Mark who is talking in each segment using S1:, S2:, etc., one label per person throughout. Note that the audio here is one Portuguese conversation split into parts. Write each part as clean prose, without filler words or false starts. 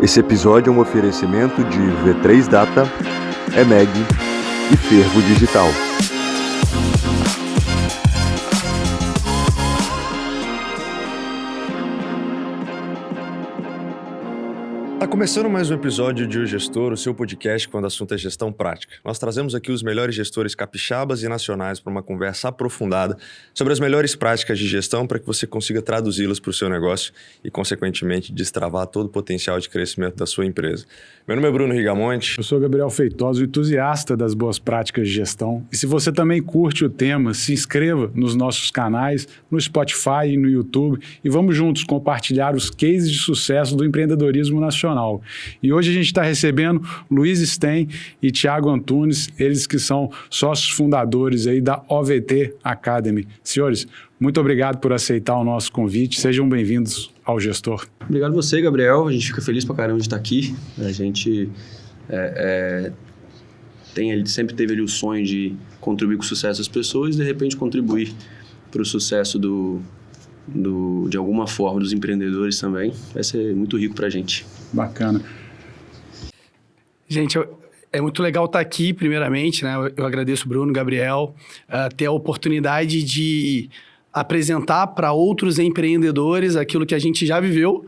S1: Esse episódio é um oferecimento de V3 Data, EMEG e Fervo Digital.
S2: Tá começando mais um episódio de O Gestor, o seu podcast quando o assunto é gestão prática. Nós trazemos aqui os melhores gestores capixabas e nacionais para uma conversa aprofundada sobre as melhores práticas de gestão para que você consiga traduzi-las para o seu negócio e, consequentemente, destravar todo o potencial de crescimento da sua empresa. Meu nome é Bruno Rigamonte.
S3: Eu sou Gabriel Feitosa, entusiasta das boas práticas de gestão. E se você também curte o tema, se inscreva nos nossos canais, no Spotify e no YouTube e vamos juntos compartilhar os cases de sucesso do empreendedorismo nacional. E hoje a gente está recebendo Luiz Sten e Thiago Antunes, eles que são sócios fundadores aí da OVT Academy. Senhores, muito obrigado por aceitar o nosso convite. Sejam bem-vindos ao Gestor.
S4: Obrigado você, Gabriel. A gente fica feliz pra caramba de estar aqui. A gente sempre teve ali o sonho de contribuir com o sucesso das pessoas e, de repente, contribuir para o sucesso de alguma forma dos empreendedores também. Vai ser muito rico pra gente.
S3: Bacana.
S5: Gente, é muito legal estar aqui, primeiramente, né? Eu agradeço o Bruno, Gabriel, ter a oportunidade de apresentar para outros empreendedores aquilo que a gente já viveu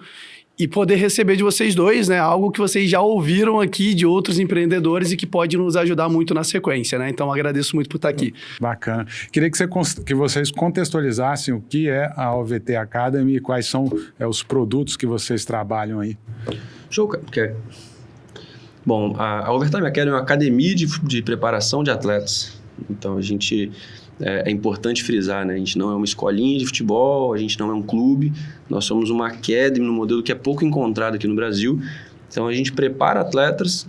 S5: e poder receber de vocês dois, né? Algo que vocês já ouviram aqui de outros empreendedores e que pode nos ajudar muito na sequência, né? Então, agradeço muito por estar aqui.
S3: Bacana. Queria que vocês contextualizassem o que é a OVT Academy e quais são os produtos que vocês trabalham aí.
S4: Show, cara. Bom, a OVT Academy é uma academia de preparação de atletas. Então, a gente... É importante frisar, né? A gente não é uma escolinha de futebol, a gente não é um clube, nós somos uma academy no modelo que é pouco encontrado aqui no Brasil. Então, a gente prepara atletas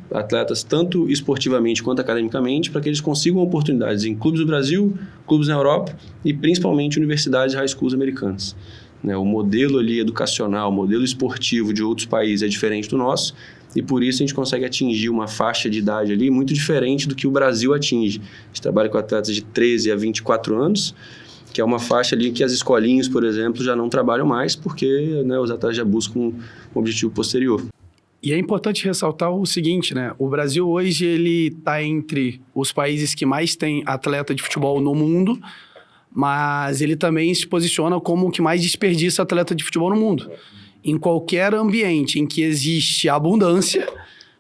S4: tanto esportivamente quanto academicamente, para que eles consigam oportunidades em clubes do Brasil, clubes na Europa e principalmente universidades e high schools americanas. Né? O modelo ali educacional, o modelo esportivo de outros países é diferente do nosso, e por isso a gente consegue atingir uma faixa de idade ali muito diferente do que o Brasil atinge. A gente trabalha com atletas de 13 a 24 anos, que é uma faixa ali que as escolinhas, por exemplo, já não trabalham mais, porque, né, os atletas já buscam um objetivo posterior.
S5: E é importante ressaltar o seguinte, né? O Brasil hoje ele está entre os países que mais tem atleta de futebol no mundo, mas ele também se posiciona como o que mais desperdiça atleta de futebol no mundo. Em qualquer ambiente em que existe abundância,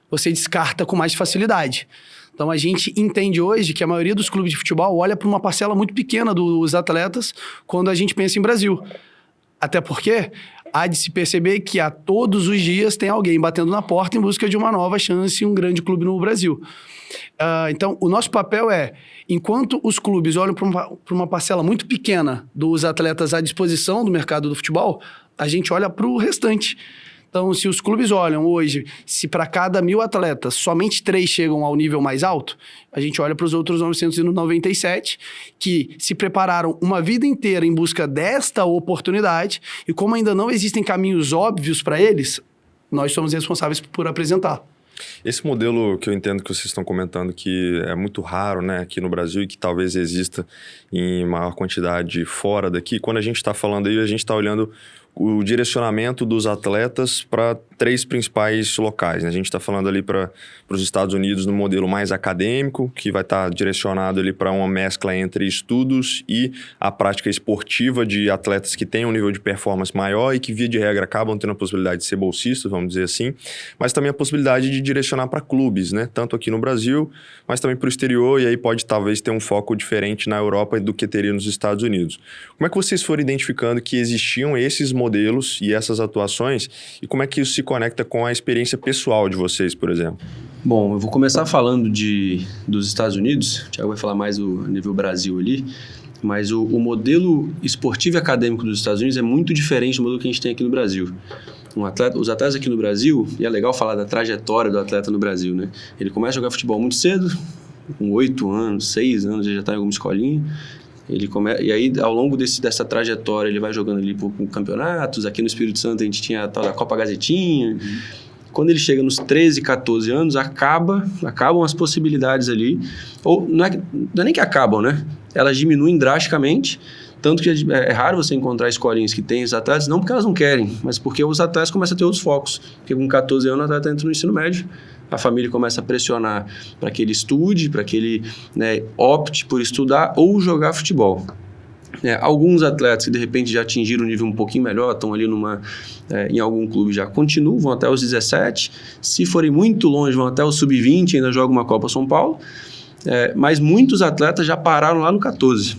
S5: você descarta com mais facilidade. Então, a gente entende hoje que a maioria dos clubes de futebol olha para uma parcela muito pequena dos atletas quando a gente pensa em Brasil. Até porque há de se perceber que a todos os dias tem alguém batendo na porta em busca de uma nova chance em um grande clube no Brasil. Então, o nosso papel é, enquanto os clubes olham para uma parcela muito pequena dos atletas à disposição do mercado do futebol, a gente olha para o restante. Então, se os clubes olham hoje, se para cada 1.000 atletas, somente 3 chegam ao nível mais alto, a gente olha para os outros 997, que se prepararam uma vida inteira em busca desta oportunidade, e como ainda não existem caminhos óbvios para eles, nós somos responsáveis por apresentar.
S2: Esse modelo que eu entendo que vocês estão comentando que é muito raro, né, aqui no Brasil e que talvez exista em maior quantidade fora daqui, quando a gente está falando aí, a gente está olhando o direcionamento dos atletas para 3 principais locais, né? A gente está falando ali para os Estados Unidos no modelo mais acadêmico, que vai estar direcionado ali para uma mescla entre estudos e a prática esportiva de atletas que têm um nível de performance maior e que, via de regra, acabam tendo a possibilidade de ser bolsistas, vamos dizer assim, mas também a possibilidade de direcionar para clubes, né? Tanto aqui no Brasil, mas também para o exterior, e aí pode talvez ter um foco diferente na Europa do que teria nos Estados Unidos. Como é que vocês foram identificando que existiam esses modelos e essas atuações, e como é que isso se conecta com a experiência pessoal de vocês, por exemplo?
S4: Bom, eu vou começar falando dos Estados Unidos, o Thiago vai falar mais do nível Brasil ali, mas o modelo esportivo e acadêmico dos Estados Unidos é muito diferente do modelo que a gente tem aqui no Brasil. Os atletas aqui no Brasil, e é legal falar da trajetória do atleta no Brasil, né? Ele começa a jogar futebol muito cedo, com 8 anos, 6 anos, ele já está em alguma escolinha. E aí, ao longo dessa trajetória, ele vai jogando ali por campeonatos. Aqui no Espírito Santo, a gente tinha a tal da Copa Gazetinha. Quando ele chega nos 13, 14 anos, acabam as possibilidades ali. Ou não é nem que acabam, né? Elas diminuem drasticamente, Tanto que é raro você encontrar escolinhas que têm os atletas, não porque elas não querem, mas porque os atletas começam a ter outros focos. Porque com 14 anos o atleta entra no ensino médio, a família começa a pressionar para que ele estude, para que ele, né, opte por estudar ou jogar futebol. Alguns atletas que de repente já atingiram um nível um pouquinho melhor, estão ali em algum clube, já continuam, vão até os 17, se forem muito longe vão até o sub-20, ainda jogam uma Copa São Paulo, mas muitos atletas já pararam lá no 14.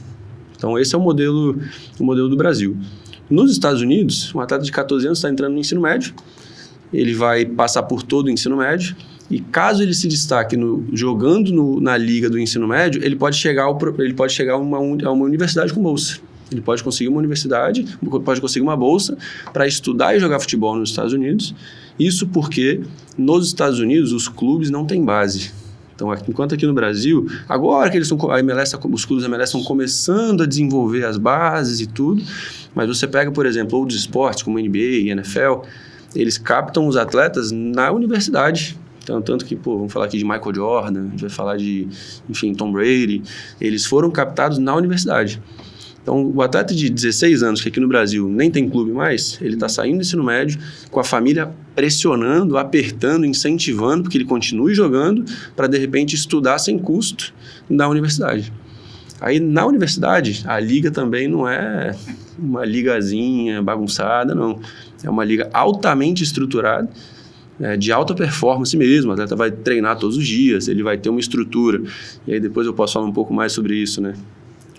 S4: Então esse é o modelo do Brasil. Nos Estados Unidos, um atleta de 14 anos está entrando no ensino médio, ele vai passar por todo o ensino médio, e caso ele se destaque jogando na liga do ensino médio, ele pode chegar a uma universidade com bolsa. Ele pode conseguir uma universidade, pode conseguir uma bolsa para estudar e jogar futebol nos Estados Unidos. Isso porque nos Estados Unidos os clubes não têm base. Então, enquanto aqui no Brasil, agora que os clubes da MLS estão começando a desenvolver as bases e tudo, mas você pega, por exemplo, outros esportes como NBA e NFL, eles captam os atletas na universidade. Então, tanto que, vamos falar aqui de Michael Jordan, a gente vai falar de, enfim, Tom Brady. Eles foram captados na universidade. Então, o atleta de 16 anos, que aqui no Brasil nem tem clube mais, ele está saindo do ensino médio, com a família pressionando, apertando, incentivando, porque ele continue jogando, para, de repente, estudar sem custo na universidade. Aí, na universidade, a liga também não é uma ligazinha bagunçada, não. É uma liga altamente estruturada, de alta performance mesmo. O atleta vai treinar todos os dias, ele vai ter uma estrutura. E aí depois eu posso falar um pouco mais sobre isso, né?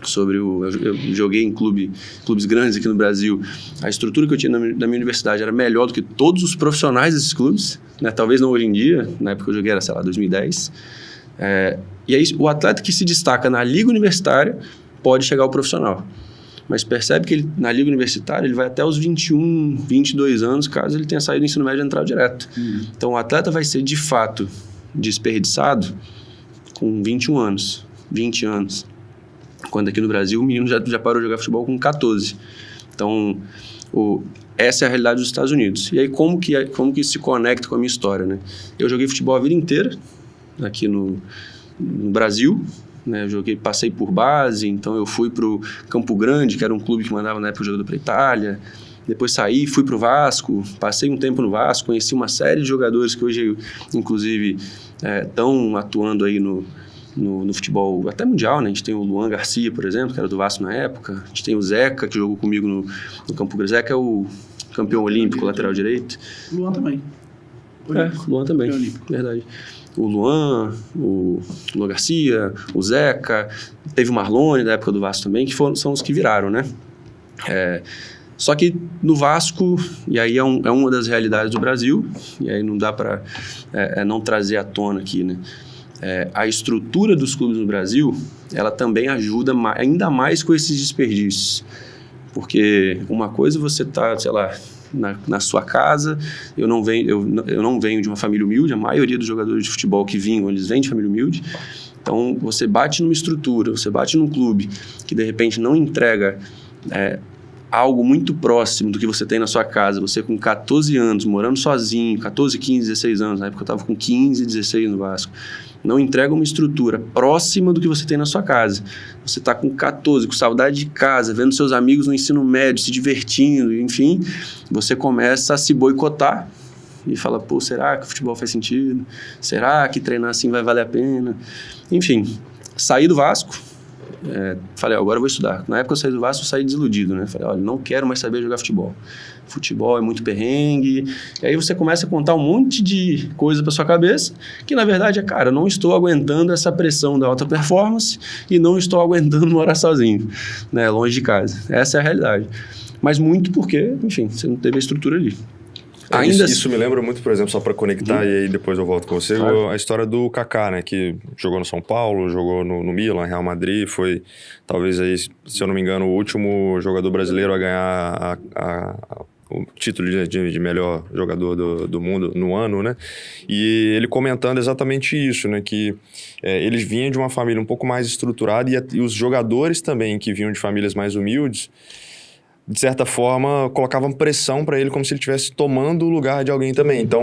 S4: Eu joguei em clubes grandes aqui no Brasil. A estrutura que eu tinha na minha universidade era melhor do que todos os profissionais desses clubes, né? Talvez não hoje em dia, na época que eu joguei era, 2010. E aí o atleta que se destaca na liga universitária pode chegar ao profissional. Mas percebe que na liga universitária ele vai até os 21, 22 anos, caso ele tenha saído do ensino médio e entrado direto. Então o atleta vai ser de fato desperdiçado com 21 anos, 20 anos. Quando aqui no Brasil o menino já parou de jogar futebol com 14. Então essa é a realidade dos Estados Unidos. E aí como que isso se conecta com a minha história, né? Eu joguei futebol a vida inteira aqui no Brasil, né? Passei por base, então eu fui para o Campo Grande, que era um clube que mandava na época o jogador para a Itália. Depois saí, fui para o Vasco, passei um tempo no Vasco, conheci uma série de jogadores que hoje, inclusive, estão atuando aí no futebol até mundial, né? A gente tem o Luan Garcia, por exemplo, que era do Vasco na época. A gente tem o Zeca, que jogou comigo no Campo Grande. Zeca é o campeão olímpico, lateral direito.
S5: Luan também.
S4: Luan também, verdade. O Luan, o Garcia, o Zeca, teve o Marlone da época do Vasco também, que são os que viraram, né? Só que no Vasco, e aí é uma das realidades do Brasil, e aí não dá para não trazer à tona aqui, né? A estrutura dos clubes no Brasil, ela também ajuda ainda mais com esses desperdícios. Porque uma coisa você tá, sei lá, na sua casa, eu não venho de uma família humilde, a maioria dos jogadores de futebol que vinham, eles vêm de família humilde. Então, você bate numa estrutura, você bate num clube que, de repente, não entrega algo muito próximo do que você tem na sua casa, você com 14 anos, morando sozinho, 14, 15, 16 anos, na época eu estava com 15, 16 no Vasco, não entrega uma estrutura próxima do que você tem na sua casa. Você está com 14, com saudade de casa, vendo seus amigos no ensino médio, se divertindo, enfim, você começa a se boicotar e fala, será que o futebol faz sentido? Será que treinar assim vai valer a pena? Enfim, saí do Vasco, falei, agora eu vou estudar. Na época eu saí do Vasco, eu saí desiludido, né? Falei, olha, não quero mais saber jogar futebol. Futebol é muito perrengue. E aí você começa a contar um monte de coisa para sua cabeça, que na verdade eu não estou aguentando essa pressão da alta performance e não estou aguentando morar sozinho, né? Longe de casa. Essa é a realidade. Mas muito porque, enfim, você não teve a estrutura ali.
S2: Isso me lembra muito, por exemplo, só para conectar, e aí depois eu volto com você, claro. A história do Kaká, né, que jogou no São Paulo, jogou no Milan, Real Madrid, foi talvez aí, se eu não me engano, o último jogador brasileiro a ganhar o título de melhor jogador do mundo no ano, né, e ele comentando exatamente isso, né, que eles vinham de uma família um pouco mais estruturada e os jogadores também que vinham de famílias mais humildes, de certa forma, colocavam pressão para ele como se ele estivesse tomando o lugar de alguém também. Então,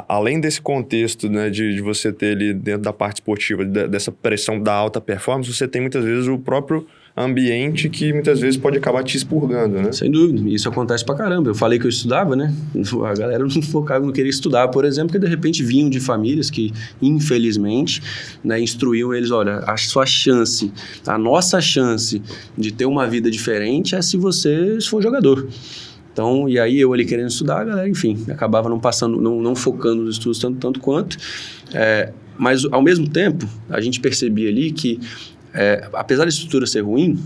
S2: além desse contexto, né, de você ter ali dentro da parte esportiva, dessa pressão da alta performance, você tem muitas vezes o próprio ambiente que muitas vezes pode acabar te expurgando, né?
S4: Sem dúvida, isso acontece pra caramba. Eu falei que eu estudava, né? A galera não focava, não queria estudar, por exemplo, porque de repente vinham de famílias que, infelizmente, né, instruíam eles, olha, a sua chance, a nossa chance de ter uma vida diferente é se você for jogador. Então, e aí eu ali querendo estudar, a galera, enfim, acabava não passando, não focando nos estudos tanto quanto. Mas, ao mesmo tempo, a gente percebia ali que, apesar da estrutura ser ruim,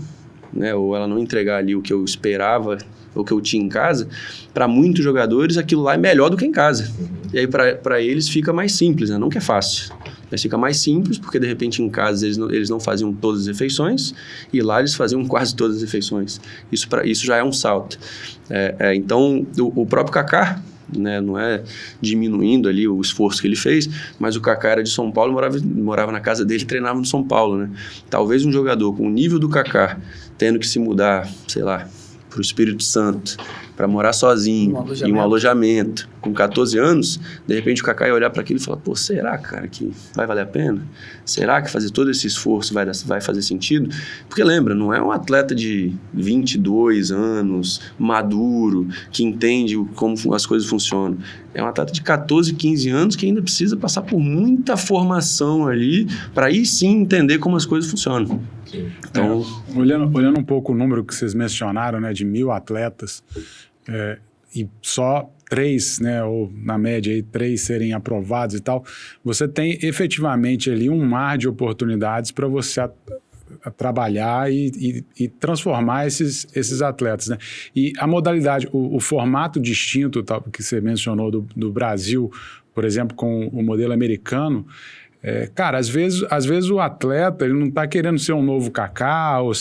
S4: né, ou ela não entregar ali o que eu esperava, o que eu tinha em casa, para muitos jogadores aquilo lá é melhor do que em casa. E aí para eles fica mais simples, né? Não que é fácil, mas fica mais simples porque de repente em casa eles não faziam todas as refeições e lá eles faziam quase todas as refeições. Isso já é um salto. Então o próprio Kaká, né, não é diminuindo ali o esforço que ele fez, mas o Kaká era de São Paulo, morava na casa dele e treinava no São Paulo, né? Talvez um jogador com o nível do Kaká tendo que se mudar, sei lá, para o Espírito Santo, para morar sozinho, em um alojamento, com 14 anos, de repente o Kaká ia olhar para aquilo e falar, pô, será, cara, que vai valer a pena? Será que fazer todo esse esforço vai fazer sentido? Porque lembra, não é um atleta de 22 anos, maduro, que entende como as coisas funcionam. É um atleta de 14, 15 anos que ainda precisa passar por muita formação ali para aí sim entender como as coisas funcionam. Então,
S3: olhando um pouco o número que vocês mencionaram, né, de 1.000 atletas, e só 3, né, ou na média aí 3 serem aprovados e tal, você tem efetivamente ali um mar de oportunidades para você a trabalhar e transformar esses atletas, né? E a modalidade, o formato distinto que você mencionou do Brasil, por exemplo, com o modelo americano, cara, às vezes o atleta ele não está querendo ser um novo Kaká ou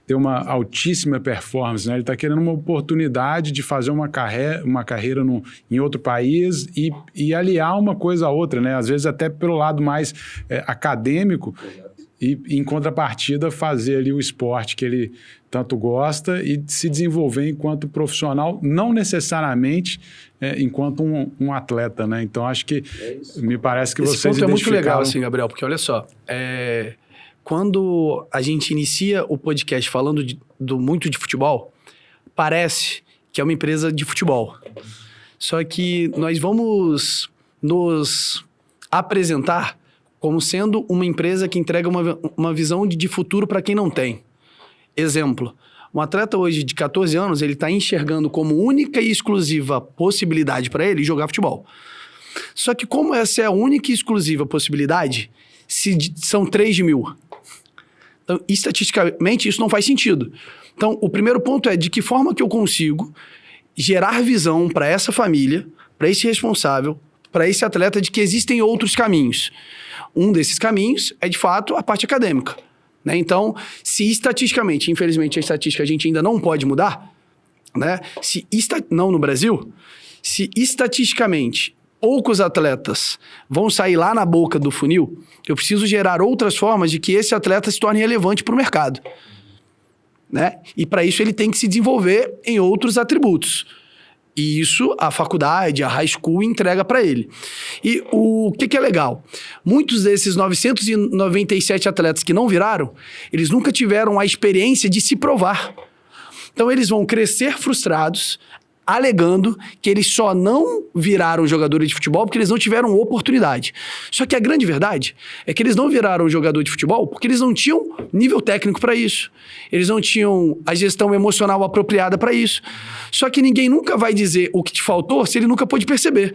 S3: ter uma altíssima performance, né? Ele está querendo uma oportunidade de fazer uma carreira em outro país e aliar uma coisa a outra, né? Às vezes até pelo lado mais acadêmico e em contrapartida fazer ali o esporte que ele tanto gosta e se desenvolver enquanto profissional, não necessariamente enquanto um atleta, né? Então, acho que me parece que
S5: esse
S3: vocês
S5: ponto é muito legal,
S3: identificaram...
S5: assim, Gabriel, porque olha só, quando a gente inicia o podcast falando muito de futebol, parece que é uma empresa de futebol. Só que nós vamos nos apresentar como sendo uma empresa que entrega uma visão de futuro para quem não tem. Exemplo, um atleta hoje de 14 anos, ele está enxergando como única e exclusiva possibilidade para ele jogar futebol. Só que como essa é a única e exclusiva possibilidade, são 3 de 1.000. Então, estatisticamente, isso não faz sentido. Então, o primeiro ponto é de que forma que eu consigo gerar visão para essa família, para esse responsável, para esse atleta de que existem outros caminhos. Um desses caminhos é, de fato, a parte acadêmica. Né? Então, se estatisticamente, infelizmente a estatística a gente ainda não pode mudar, né? Não no Brasil, se estatisticamente poucos atletas vão sair lá na boca do funil, eu preciso gerar outras formas de que esse atleta se torne relevante para o mercado. Né? E para isso ele tem que se desenvolver em outros atributos. E isso a faculdade, a high school entrega para ele. E o que é legal? Muitos desses 997 atletas que não viraram, eles nunca tiveram a experiência de se provar. Então eles vão crescer frustrados, alegando que eles só não viraram jogadores de futebol porque eles não tiveram oportunidade. Só que a grande verdade é que eles não viraram jogador de futebol porque eles não tinham nível técnico para isso. Eles não tinham a gestão emocional apropriada para isso. Só que ninguém nunca vai dizer o que te faltou se ele nunca pôde perceber.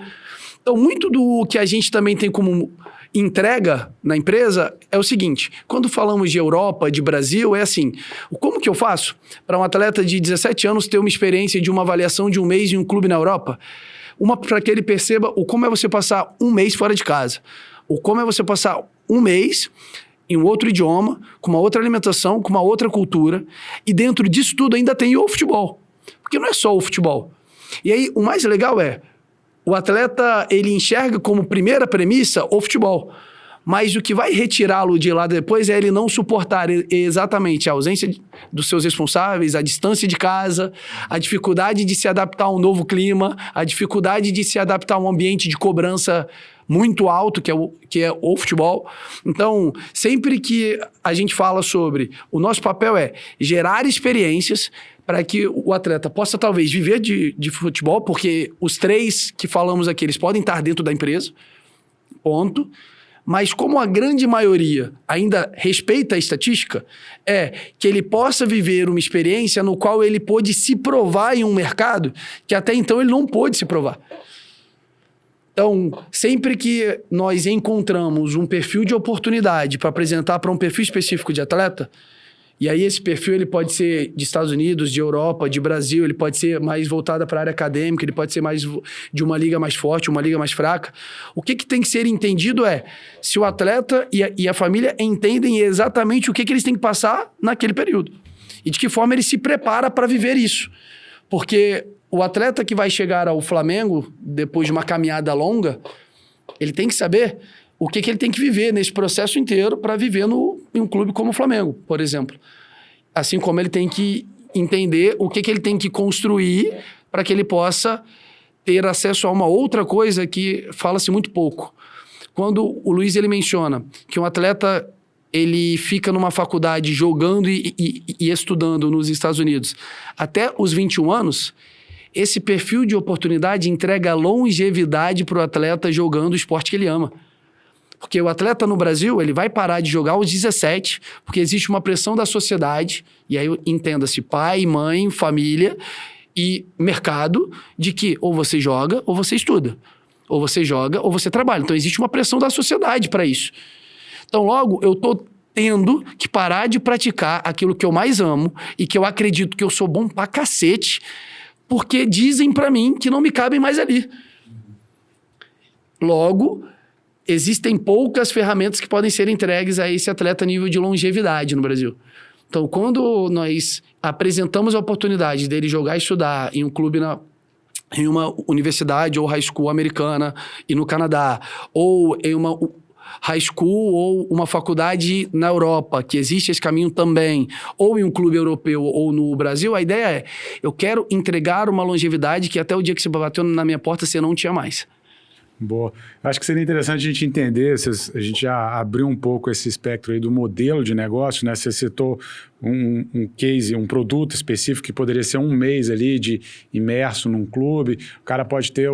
S5: Então, muito do que a gente também tem como entrega na empresa é o seguinte: quando falamos de Europa, de Brasil, é assim, como que eu faço para um atleta de 17 anos ter uma experiência de uma avaliação de um mês em um clube na Europa? Para que ele perceba como é você passar um mês fora de casa, como é você passar um mês em um outro idioma, com uma outra alimentação, com uma outra cultura, e dentro disso tudo ainda tem o futebol, porque não é só o futebol. E aí, o mais legal é, o atleta, ele enxerga como primeira premissa o futebol. mas o que vai retirá-lo de lá depois é ele não suportar exatamente a ausência dos seus responsáveis, a distância de casa, a dificuldade de se adaptar a um novo clima, a dificuldade de se adaptar a um ambiente de cobrança muito alto, que é o futebol. Então, sempre que a gente fala sobre... O nosso papel é gerar experiências para que o atleta possa, talvez, viver de futebol, porque os 3 que falamos aqui, eles podem estar dentro da empresa, ponto. Mas como a grande maioria ainda respeita a estatística, é que ele possa viver uma experiência no qual ele pôde se provar em um mercado que até então ele não pôde se provar. Então, sempre que nós encontramos um perfil de oportunidade para apresentar para um perfil específico de atleta, e aí esse perfil ele pode ser de Estados Unidos, de Europa, de Brasil, ele pode ser mais voltado para a área acadêmica, ele pode ser mais de uma liga mais forte, uma liga mais fraca. O que tem que ser entendido é se o atleta e a família entendem exatamente o que eles têm que passar naquele período. E de que forma ele se prepara para viver isso. Porque o atleta que vai chegar ao Flamengo, depois de uma caminhada longa, ele tem que saber o que ele tem que viver nesse processo inteiro para viver em um clube como o Flamengo, por exemplo. Assim como ele tem que entender o que ele tem que construir para que ele possa ter acesso a uma outra coisa que fala-se muito pouco. Quando o Luiz ele menciona que um atleta ele fica numa faculdade jogando e estudando nos Estados Unidos até os 21 anos, esse perfil de oportunidade entrega longevidade para o atleta jogando o esporte que ele ama. Porque o atleta no Brasil, ele vai parar de jogar aos 17, porque existe uma pressão da sociedade, e aí entenda-se pai, mãe, família e mercado, de que ou você joga ou você estuda. Ou você joga ou você trabalha. Então existe uma pressão da sociedade para isso. Então logo, eu tô tendo que parar de praticar aquilo que eu mais amo e que eu acredito que eu sou bom pra cacete, porque dizem pra mim que não me cabem mais ali. Logo, existem poucas ferramentas que podem ser entregues a esse atleta a nível de longevidade no Brasil. Então, quando nós apresentamos a oportunidade dele jogar e estudar em um clube em uma universidade ou high school americana e no Canadá, ou em uma high school ou uma faculdade na Europa, que existe esse caminho também, ou em um clube europeu ou no Brasil, a ideia é, eu quero entregar uma longevidade que até o dia que você bateu na minha porta, você não tinha mais.
S3: Boa. Acho que seria interessante a gente entender, a gente já abriu um pouco esse espectro aí do modelo de negócio, né? Você citou um case, um produto específico que poderia ser um mês ali de imerso num clube, o cara pode ter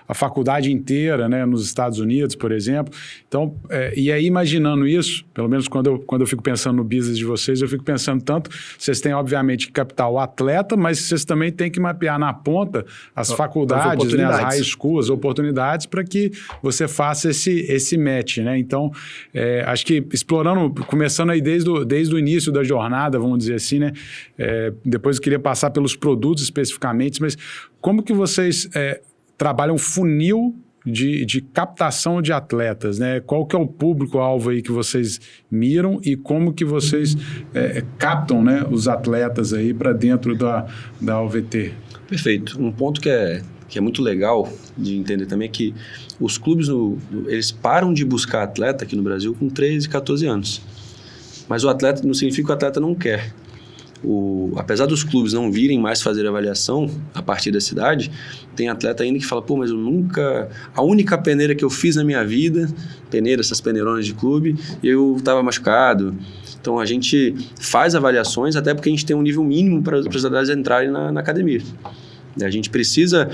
S3: a faculdade inteira, né, nos Estados Unidos, por exemplo. Então, e aí imaginando isso, pelo menos quando eu fico pensando no business de vocês, eu fico pensando tanto, vocês têm obviamente que captar o atleta, mas vocês também têm que mapear na ponta as faculdades, né, as high schools, as oportunidades para que você faça esse match, né? Então, acho que explorando, começando aí desde o início da jornada, vamos dizer assim, né? Depois eu queria passar pelos produtos especificamente, mas como que vocês trabalham funil de captação de atletas, né? Qual que é o público-alvo aí que vocês miram e como que vocês captam, né, os atletas aí para dentro da OVT?
S4: Perfeito. Um ponto que é muito legal de entender também é que os clubes, eles param de buscar atleta aqui no Brasil com 13, 14 anos. Mas o atleta, não significa que o atleta não quer. Apesar dos clubes não virem mais fazer avaliação a partir da cidade, tem atleta ainda que fala, pô, mas eu nunca... A única peneira que eu fiz na minha vida, essas peneironas de clube, eu estava machucado. Então, a gente faz avaliações até porque a gente tem um nível mínimo para os atletas entrarem na academia. A gente precisa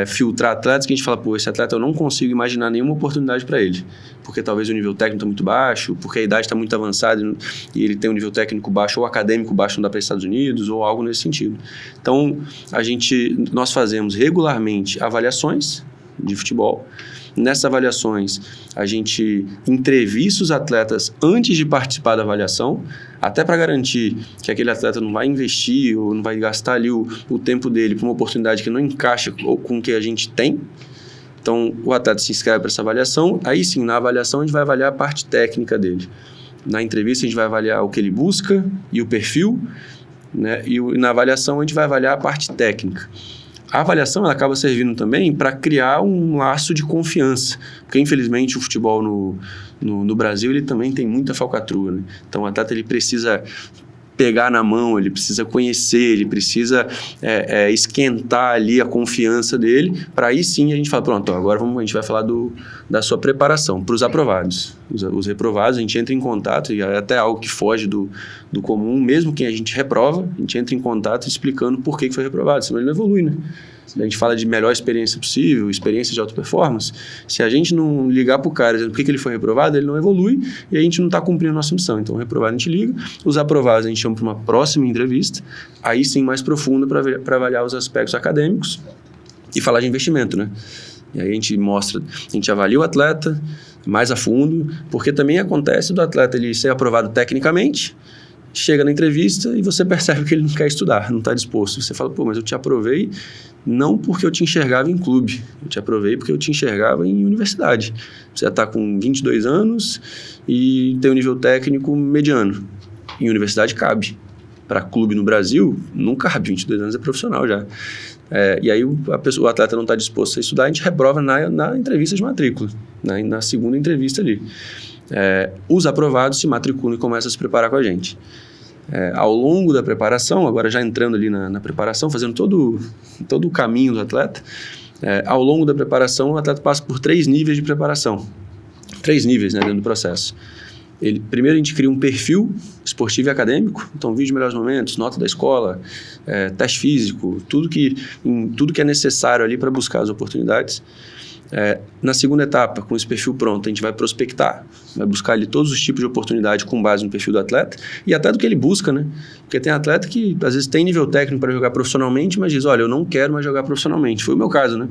S4: filtrar atletas que a gente fala, pô, esse atleta eu não consigo imaginar nenhuma oportunidade para ele. Porque talvez o nível técnico está muito baixo, porque a idade está muito avançada e ele tem um nível técnico baixo ou acadêmico baixo, não dá para ir Estados Unidos ou algo nesse sentido. Então, nós fazemos regularmente avaliações de futebol. Nessas avaliações, a gente entrevista os atletas antes de participar da avaliação, até para garantir que aquele atleta não vai investir ou não vai gastar ali o tempo dele para uma oportunidade que não encaixa com o que a gente tem. Então, o atleta se inscreve para essa avaliação, aí sim, na avaliação a gente vai avaliar a parte técnica dele. Na entrevista a gente vai avaliar o que ele busca e o perfil, né? E na avaliação a gente vai avaliar a parte técnica. A avaliação ela acaba servindo também para criar um laço de confiança, porque infelizmente o futebol no Brasil ele também tem muita falcatrua, né? Então o atleta ele precisa pegar na mão, ele precisa conhecer, ele precisa esquentar ali a confiança dele, para aí sim a gente fala, pronto, agora a gente vai falar da sua preparação para os aprovados. Os reprovados, a gente entra em contato, e é até algo que foge do comum, mesmo quem a gente reprova, a gente entra em contato explicando por que foi reprovado, senão ele não evolui, né? A gente fala de melhor experiência possível, experiência de alta performance. Se a gente não ligar para o cara dizendo por que ele foi reprovado, ele não evolui e a gente não está cumprindo a nossa missão. Então, o reprovado a gente liga, os aprovados a gente chama para uma próxima entrevista, aí sim mais profunda para avaliar os aspectos acadêmicos e falar de investimento, né? E aí a gente avalia o atleta mais a fundo, porque também acontece do atleta ele ser aprovado tecnicamente, chega na entrevista e você percebe que ele não quer estudar, não está disposto. Você fala, mas eu te aprovei não porque eu te enxergava em clube, eu te aprovei porque eu te enxergava em universidade. Você já está com 22 anos e tem um nível técnico mediano. Em universidade cabe. Para clube no Brasil, não cabe, 22 anos é profissional já. E aí o atleta não está disposto a estudar, a gente reprova na entrevista de matrícula, na segunda entrevista ali. Os aprovados se matriculam e começam a se preparar com a gente. Ao longo da preparação, agora já entrando ali na preparação, fazendo todo o caminho do atleta, ao longo da preparação, o atleta passa por 3 níveis de preparação. 3 níveis, né, dentro do processo. Primeiro a gente cria um perfil esportivo e acadêmico, então vídeo de melhores momentos, nota da escola, teste físico, tudo que é necessário ali para buscar as oportunidades. Na segunda etapa, com esse perfil pronto, a gente vai prospectar, vai buscar ali todos os tipos de oportunidade com base no perfil do atleta e até do que ele busca, né? Porque tem atleta que às vezes tem nível técnico para jogar profissionalmente, mas diz, olha, eu não quero mais jogar profissionalmente. Foi o meu caso, né?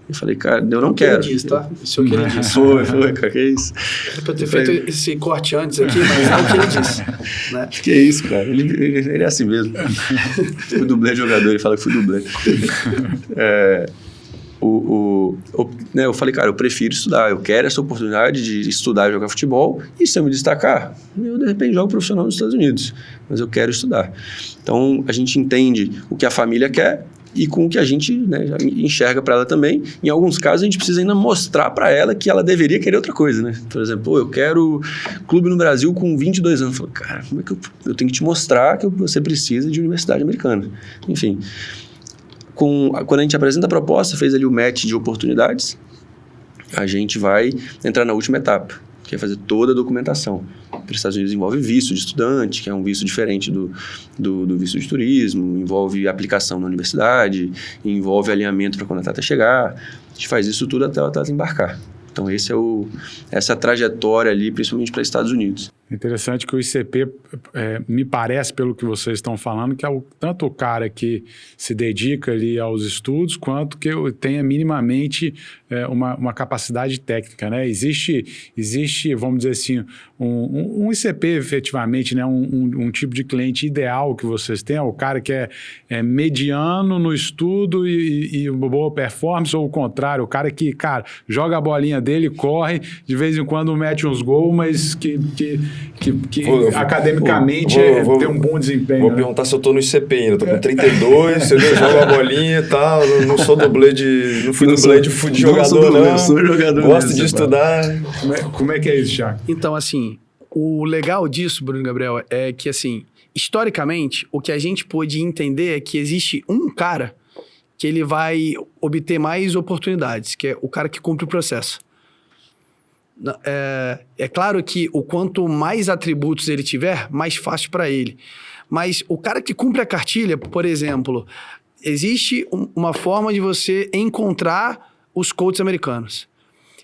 S4: Eu falei, cara, eu não quero.
S5: Isso tá? Isso é o que ele disse.
S4: Foi, cara, que é isso?
S5: Era pra eu ter feito esse corte antes aqui, mas é o que ele disse. Né?
S4: Que é isso, cara? Ele é assim mesmo. Fui dublê de jogador, ele fala que fui dublê. Eu falei, cara, eu prefiro estudar, eu quero essa oportunidade de estudar e jogar futebol, e se eu me destacar, eu de repente jogo profissional nos Estados Unidos, mas eu quero estudar. Então, a gente entende o que a família quer e com o que a gente, né, enxerga para ela também. Em alguns casos, a gente precisa ainda mostrar para ela que ela deveria querer outra coisa, né? Por exemplo, eu quero clube no Brasil com 22 anos. Eu falo, cara, como é que eu tenho que te mostrar que você precisa de universidade americana? Enfim, quando a gente apresenta a proposta, fez ali o match de oportunidades, a gente vai entrar na última etapa, que é fazer toda a documentação. Para os Estados Unidos envolve visto de estudante, que é um visto diferente do visto de turismo, envolve aplicação na universidade, envolve alinhamento para quando a atleta chegar. A gente faz isso tudo até o atleta embarcar. Então, essa trajetória ali, principalmente para os Estados Unidos.
S3: Interessante que o ICP, me parece, pelo que vocês estão falando, que é tanto o cara que se dedica ali aos estudos, quanto que tenha minimamente uma capacidade técnica, né? Existe, vamos dizer assim, um ICP, efetivamente, né? Um tipo de cliente ideal que vocês têm, é o cara que é mediano no estudo e boa performance, ou o contrário, o cara que, joga a bolinha dele, corre, de vez em quando mete uns gols, mas que academicamente tem um bom desempenho.
S2: Vou perguntar se eu tô no ICP ainda, tô com 32, você jogo a bolinha e tal, não sou dublê não fui dublê de jogador, não.
S4: Sou jogador.
S2: Gosto de estudar.
S3: Como é que é isso, Thiago?
S5: Então, assim, o legal disso, Bruno e Gabriel, é que, assim, historicamente, o que a gente pôde entender é que existe um cara que ele vai obter mais oportunidades, que é o cara que cumpre o processo. É claro que o quanto mais atributos ele tiver, mais fácil para ele. Mas o cara que cumpre a cartilha, por exemplo, existe uma forma de você encontrar os coaches americanos.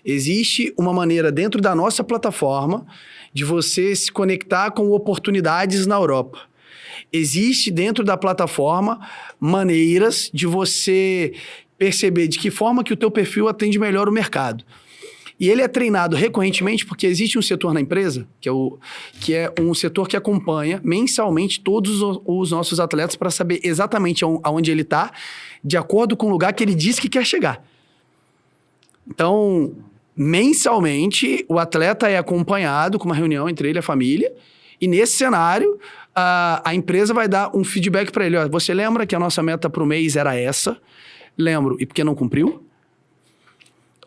S5: Existe uma maneira dentro da nossa plataforma de você se conectar com oportunidades na Europa. Existe dentro da plataforma maneiras de você perceber de que forma que o teu perfil atende melhor o mercado. E ele é treinado recorrentemente porque existe um setor na empresa, que é um setor que acompanha mensalmente todos os nossos atletas para saber exatamente aonde ele está, de acordo com o lugar que ele diz que quer chegar. Então, mensalmente, o atleta é acompanhado com uma reunião entre ele e a família, e nesse cenário, a empresa vai dar um feedback para ele. Ó, você lembra que a nossa meta para o mês era essa? Lembro. E por que não cumpriu?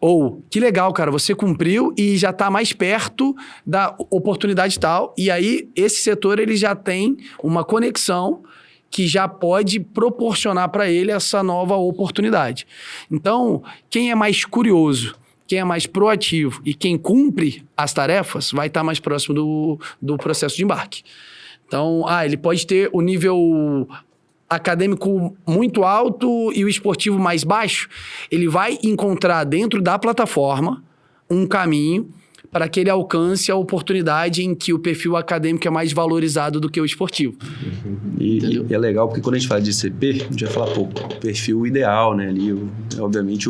S5: Ou, que legal, cara, você cumpriu e já está mais perto da oportunidade tal. E aí, esse setor, ele já tem uma conexão que já pode proporcionar para ele essa nova oportunidade. Então, quem é mais curioso, quem é mais proativo e quem cumpre as tarefas vai estar mais próximo do processo de embarque. Então, ele pode ter o nível acadêmico muito alto e o esportivo mais baixo. Ele vai encontrar dentro da plataforma um caminho para que ele alcance a oportunidade em que o perfil acadêmico é mais valorizado do que o esportivo.
S4: E é legal porque quando a gente fala de ICP, a gente vai falar, o perfil ideal, né? Ali, obviamente,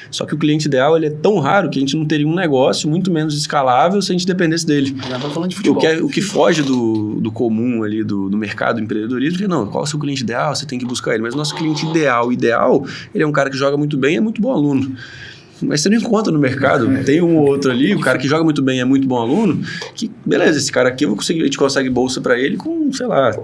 S4: só que o cliente ideal ele é tão raro que a gente não teria um negócio muito menos escalável se a gente dependesse dele.
S5: Já tá falando de futebol.
S4: O que foge do comum ali, do mercado do empreendedorismo, é não, qual é o seu cliente ideal? Você tem que buscar ele. Mas o nosso cliente ideal, ele é um cara que joga muito bem e é muito bom aluno. Mas você não encontra no mercado, tem um ou outro ali, o cara que joga muito bem é muito bom aluno, que beleza, esse cara aqui a gente consegue bolsa para ele com, sei lá,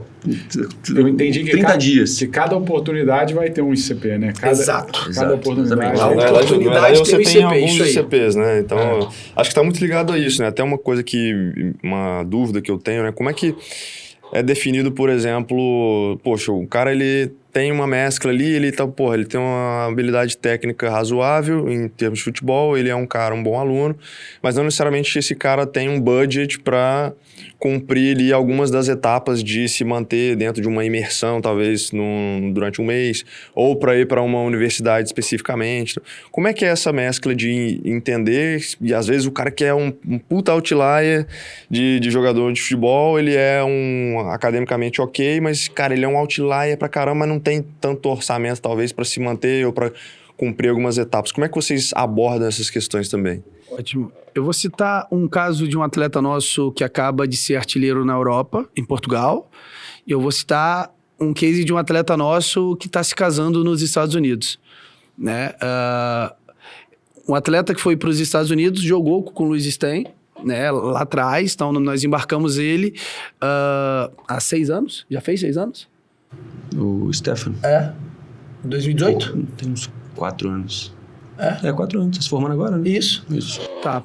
S3: eu entendi que
S4: 30 dias.
S3: Que cada oportunidade vai ter um ICP, né?
S5: Exato.
S3: Cada oportunidade.
S2: Na verdade, você tem alguns ICPs, né? Então, acho que está muito ligado a isso, né? Até uma dúvida que eu tenho, né? Como é que é definido, por exemplo, poxa, o cara ele tem uma mescla ali, ele tem uma habilidade técnica razoável em termos de futebol, ele é um bom aluno, mas não necessariamente esse cara tem um budget para cumprir ali algumas das etapas de se manter dentro de uma imersão, talvez durante um mês, ou para ir para uma universidade especificamente. Como é que é essa mescla de entender, e às vezes o cara que é um puta outlier de jogador de futebol, ele é academicamente ok, mas, cara, ele é um outlier pra caramba, mas não tem tanto orçamento, talvez, para se manter ou para cumprir algumas etapas. Como é que vocês abordam essas questões também?
S5: Ótimo. Eu vou citar um caso de um atleta nosso que acaba de ser artilheiro na Europa, em Portugal. E eu vou citar um case de um atleta nosso que está se casando nos Estados Unidos. Né? Um atleta que foi para os Estados Unidos, jogou com o Luiz Stein, né, lá atrás. Então, nós embarcamos ele há 6 anos. Já fez 6 anos?
S4: O Stefano.
S5: 2018?
S4: Tem uns 4 anos. 4 anos. Tá se formando agora, né?
S5: Isso. Tá.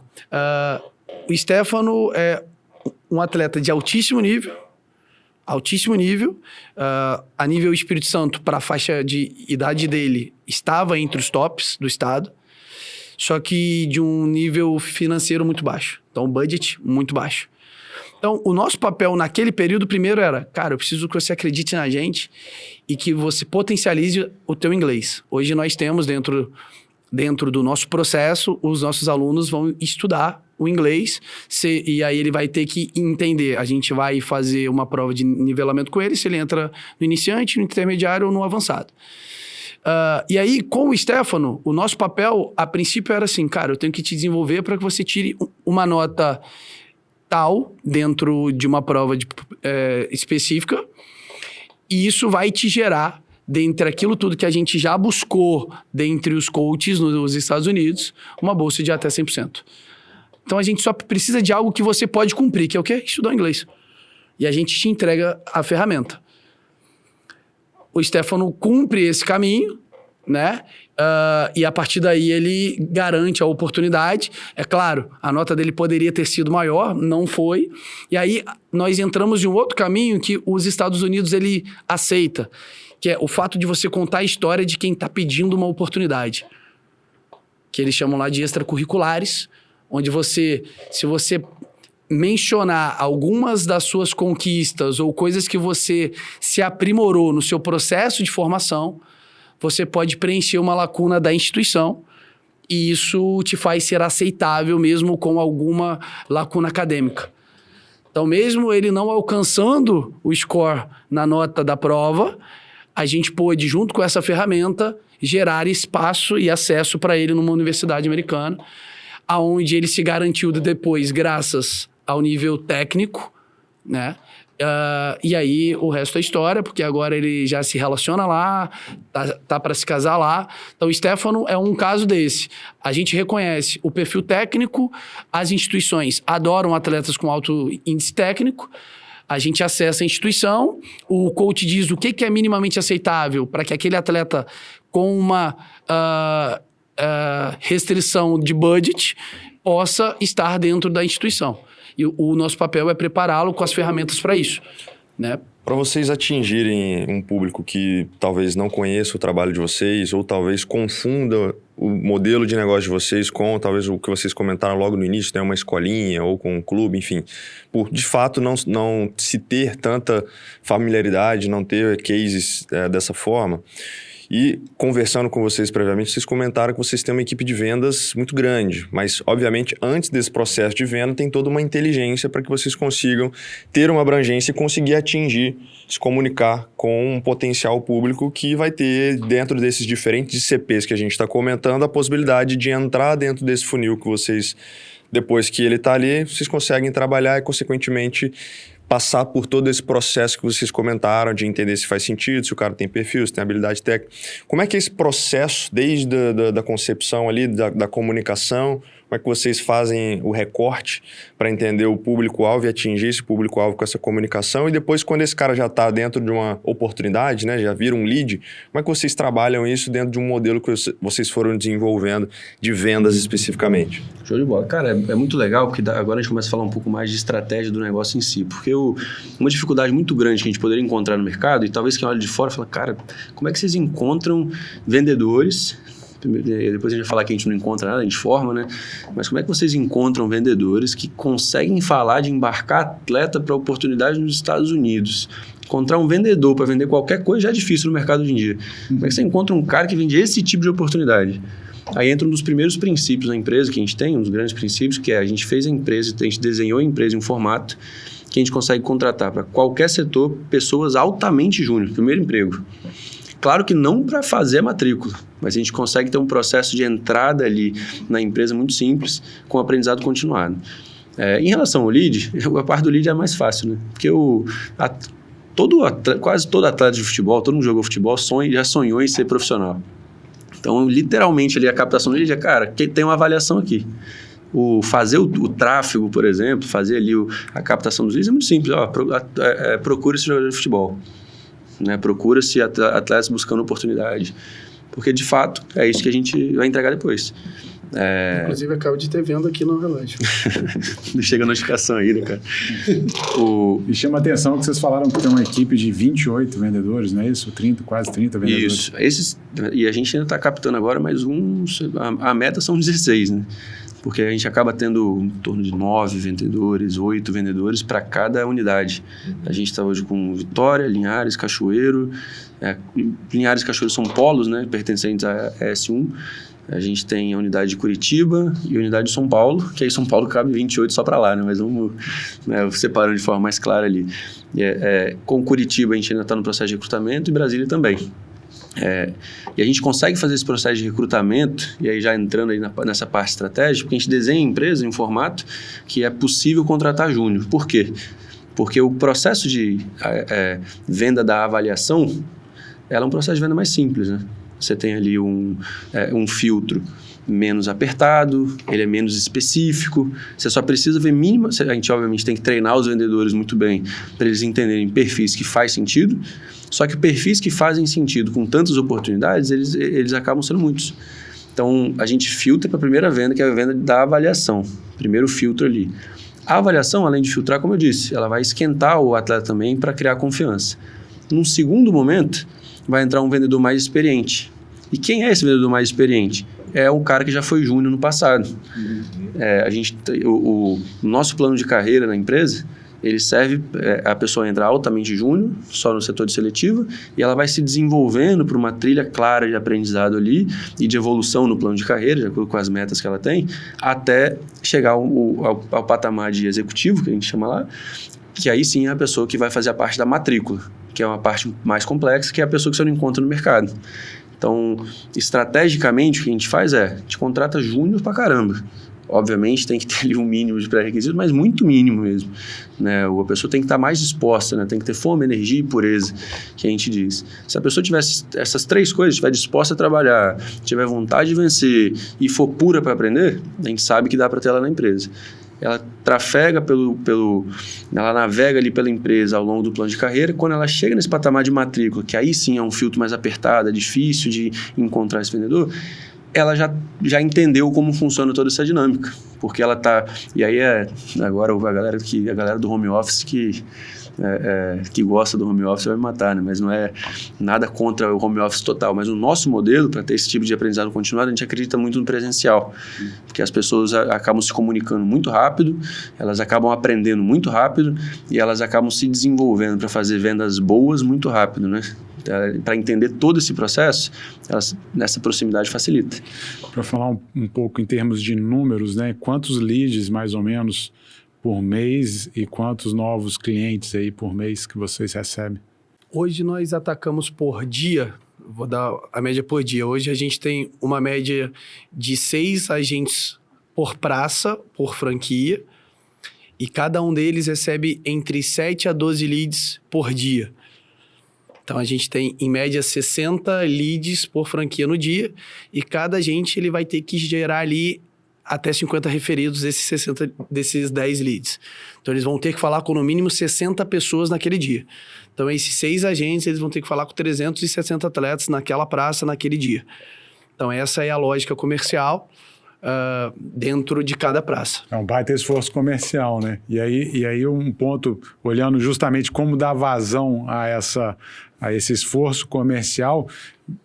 S5: O Stefano é um atleta de altíssimo nível. A nível Espírito Santo, para a faixa de idade dele, estava entre os tops do estado. Só que de um nível financeiro muito baixo. Então, o budget muito baixo. Então, o nosso papel naquele período, primeiro era, cara, eu preciso que você acredite na gente e que você potencialize o teu inglês. Hoje nós temos dentro do nosso processo, os nossos alunos vão estudar o inglês e aí ele vai ter que entender. A gente vai fazer uma prova de nivelamento com ele, se ele entra no iniciante, no intermediário ou no avançado. E aí, com o Stefano, o nosso papel, a princípio, era assim, cara, eu tenho que te desenvolver para que você tire uma nota tal dentro de uma prova específica, e isso vai te gerar, dentre aquilo tudo que a gente já buscou dentre os coaches nos Estados Unidos, uma bolsa de até 100%. Então, a gente só precisa de algo que você pode cumprir, que é o quê? Estudar inglês. E a gente te entrega a ferramenta. O Stefano cumpre esse caminho, né? E a partir daí ele garante a oportunidade. É claro, a nota dele poderia ter sido maior, não foi. E aí nós entramos em um outro caminho que os Estados Unidos ele aceita, que é o fato de você contar a história de quem está pedindo uma oportunidade. Que eles chamam lá de extracurriculares, onde se você mencionar algumas das suas conquistas ou coisas que você se aprimorou no seu processo de formação, você pode preencher uma lacuna da instituição e isso te faz ser aceitável mesmo com alguma lacuna acadêmica. Então, mesmo ele não alcançando o score na nota da prova, a gente pôde, junto com essa ferramenta, gerar espaço e acesso para ele numa universidade americana, aonde ele se garantiu depois, graças ao nível técnico, né? E aí o resto é história, porque agora ele já se relaciona lá, tá para se casar lá. Então o Stefano é um caso desse. A gente reconhece o perfil técnico, as instituições adoram atletas com alto índice técnico, A gente acessa a instituição, o coach diz o que é minimamente aceitável para que aquele atleta com uma restrição de budget possa estar dentro da instituição. E o nosso papel é prepará-lo com as ferramentas para isso, né?
S2: Para vocês atingirem um público que talvez não conheça o trabalho de vocês ou talvez confunda o modelo de negócio de vocês com talvez o que vocês comentaram logo no início, né, uma escolinha ou com um clube, enfim, por de fato não se ter tanta familiaridade, não ter cases dessa forma. E conversando com vocês previamente, vocês comentaram que vocês têm uma equipe de vendas muito grande, mas obviamente antes desse processo de venda tem toda uma inteligência para que vocês consigam ter uma abrangência e conseguir atingir, se comunicar com um potencial público que vai ter dentro desses diferentes ICPs que a gente está comentando a possibilidade de entrar dentro desse funil que vocês, depois que ele está ali, vocês conseguem trabalhar e consequentemente passar por todo esse processo que vocês comentaram, de entender se faz sentido, se o cara tem perfil, se tem habilidade técnica. Como é que é esse processo, desde da concepção ali, da comunicação, como é que vocês fazem o recorte para entender o público-alvo e atingir esse público-alvo com essa comunicação? E depois, quando esse cara já está dentro de uma oportunidade, né, já vira um lead, como é que vocês trabalham isso dentro de um modelo que vocês foram desenvolvendo de vendas especificamente?
S4: Show de bola. Cara, é muito legal, porque agora a gente começa a falar um pouco mais de estratégia do negócio em si, porque uma dificuldade muito grande que a gente poderia encontrar no mercado, e talvez quem olha de fora fala, cara, como é que vocês encontram vendedores? Depois a gente vai falar que a gente não encontra nada, a gente forma, né? Mas como é que vocês encontram vendedores que conseguem falar de embarcar atleta para oportunidade nos Estados Unidos? Encontrar um vendedor para vender qualquer coisa já é difícil no mercado hoje em dia. Como é que você encontra um cara que vende esse tipo de oportunidade? Aí entra um dos primeiros princípios da empresa que a gente tem, um dos grandes princípios, que é a gente fez a empresa, a gente desenhou a empresa em um formato que a gente consegue contratar para qualquer setor pessoas altamente júnior, primeiro emprego. Claro que não para fazer a matrícula, mas a gente consegue ter um processo de entrada ali na empresa muito simples, com aprendizado continuado. Em relação ao lead, a parte do lead é mais fácil, né? Porque quase todo atleta de futebol, todo mundo jogou futebol, já sonhou em ser profissional. Então, literalmente, ali a captação do lead é, cara, tem uma avaliação aqui. Fazer o tráfego, por exemplo, fazer ali a captação dos leads é muito simples. Procura-se jogador de futebol. Né? Procura-se atletas buscando oportunidade. Porque, de fato, é isso que a gente vai entregar depois.
S5: Inclusive, acabo de ter venda aqui no relógio.
S4: Chega a notificação aí, né, cara?
S3: E chama a atenção que vocês falaram que tem uma equipe de 28 vendedores, não é isso? Quase 30 vendedores.
S4: Isso. E a gente ainda está captando agora mais a meta são 16, né? Porque a gente acaba tendo em torno de 9 vendedores, 8 vendedores para cada unidade. A gente está hoje com Vitória, Linhares, Cachoeiro. Linhares e Cachoeiro são polos, né, pertencentes à S1. A gente tem a unidade de Curitiba e a unidade de São Paulo, que aí São Paulo cabe 28 só para lá, né? Mas vamos separando de forma mais clara ali. Com Curitiba a gente ainda está no processo de recrutamento e Brasília também. E a gente consegue fazer esse processo de recrutamento, e aí já entrando aí nessa parte estratégica, porque a gente desenha a empresa em um formato que é possível contratar júnior. Por quê? Porque o processo de venda da avaliação, ela é um processo de venda mais simples, né? Você tem ali um filtro menos apertado, ele é menos específico, você só precisa ver mínimo. A gente obviamente tem que treinar os vendedores muito bem para eles entenderem perfis que faz sentido, só que perfis que fazem sentido com tantas oportunidades, eles acabam sendo muitos. Então, a gente filtra para a primeira venda, que é a venda da avaliação, primeiro filtro ali. A avaliação, além de filtrar, como eu disse, ela vai esquentar o atleta também para criar confiança. Num segundo momento, vai entrar um vendedor mais experiente. E quem é esse vendedor mais experiente? É um cara que já foi júnior no passado. O nosso plano de carreira na empresa, ele serve a pessoa entrar altamente júnior, só no setor de seletiva, e ela vai se desenvolvendo por uma trilha clara de aprendizado ali e de evolução no plano de carreira, de acordo com as metas que ela tem, até chegar ao patamar de executivo, que a gente chama lá, que aí sim é a pessoa que vai fazer a parte da matrícula, que é uma parte mais complexa, que é a pessoa que você não encontra no mercado. Então, estrategicamente, o que a gente faz a gente contrata júnior pra caramba. Obviamente, tem que ter ali um mínimo de pré-requisito, mas muito mínimo mesmo. Né? A pessoa tem que estar mais disposta, né? Tem que ter fome, energia e pureza, que a gente diz. Se a pessoa tiver essas 3 coisas, estiver disposta a trabalhar, tiver vontade de vencer e for pura para aprender, a gente sabe que dá para ter ela na empresa. ela trafega ela navega ali pela empresa ao longo do plano de carreira. Quando ela chega nesse patamar de matrícula, que aí sim é um filtro mais apertado, é difícil de encontrar esse vendedor, ela já entendeu como funciona toda essa dinâmica, porque ela tá... E aí agora a galera do home office que gosta do home office vai me matar, né? Mas não é nada contra o home office total. Mas o nosso modelo, para ter esse tipo de aprendizado continuado, a gente acredita muito no presencial, porque as pessoas acabam se comunicando muito rápido, elas acabam aprendendo muito rápido e elas acabam se desenvolvendo para fazer vendas boas muito rápido, né? Para entender todo esse processo, nessa proximidade facilita.
S3: Para falar um pouco em termos de números, né? Quantos leads, mais ou menos, por mês e quantos novos clientes aí por mês que vocês recebem?
S5: Hoje nós atacamos por dia, vou dar a média por dia. Hoje a gente tem uma média de 6 agentes por praça, por franquia, e cada um deles recebe entre 7 a 12 leads por dia. Então, a gente tem, em média, 60 leads por franquia no dia, e cada agente ele vai ter que gerar ali até 50 referidos desses 10 leads. Então, eles vão ter que falar com, no mínimo, 60 pessoas naquele dia. Então, esses 6 agentes, eles vão ter que falar com 360 atletas naquela praça, naquele dia. Então, essa é a lógica comercial dentro de cada praça.
S3: É um baita esforço comercial, né? E aí um ponto, olhando justamente como dar vazão a esse esforço comercial,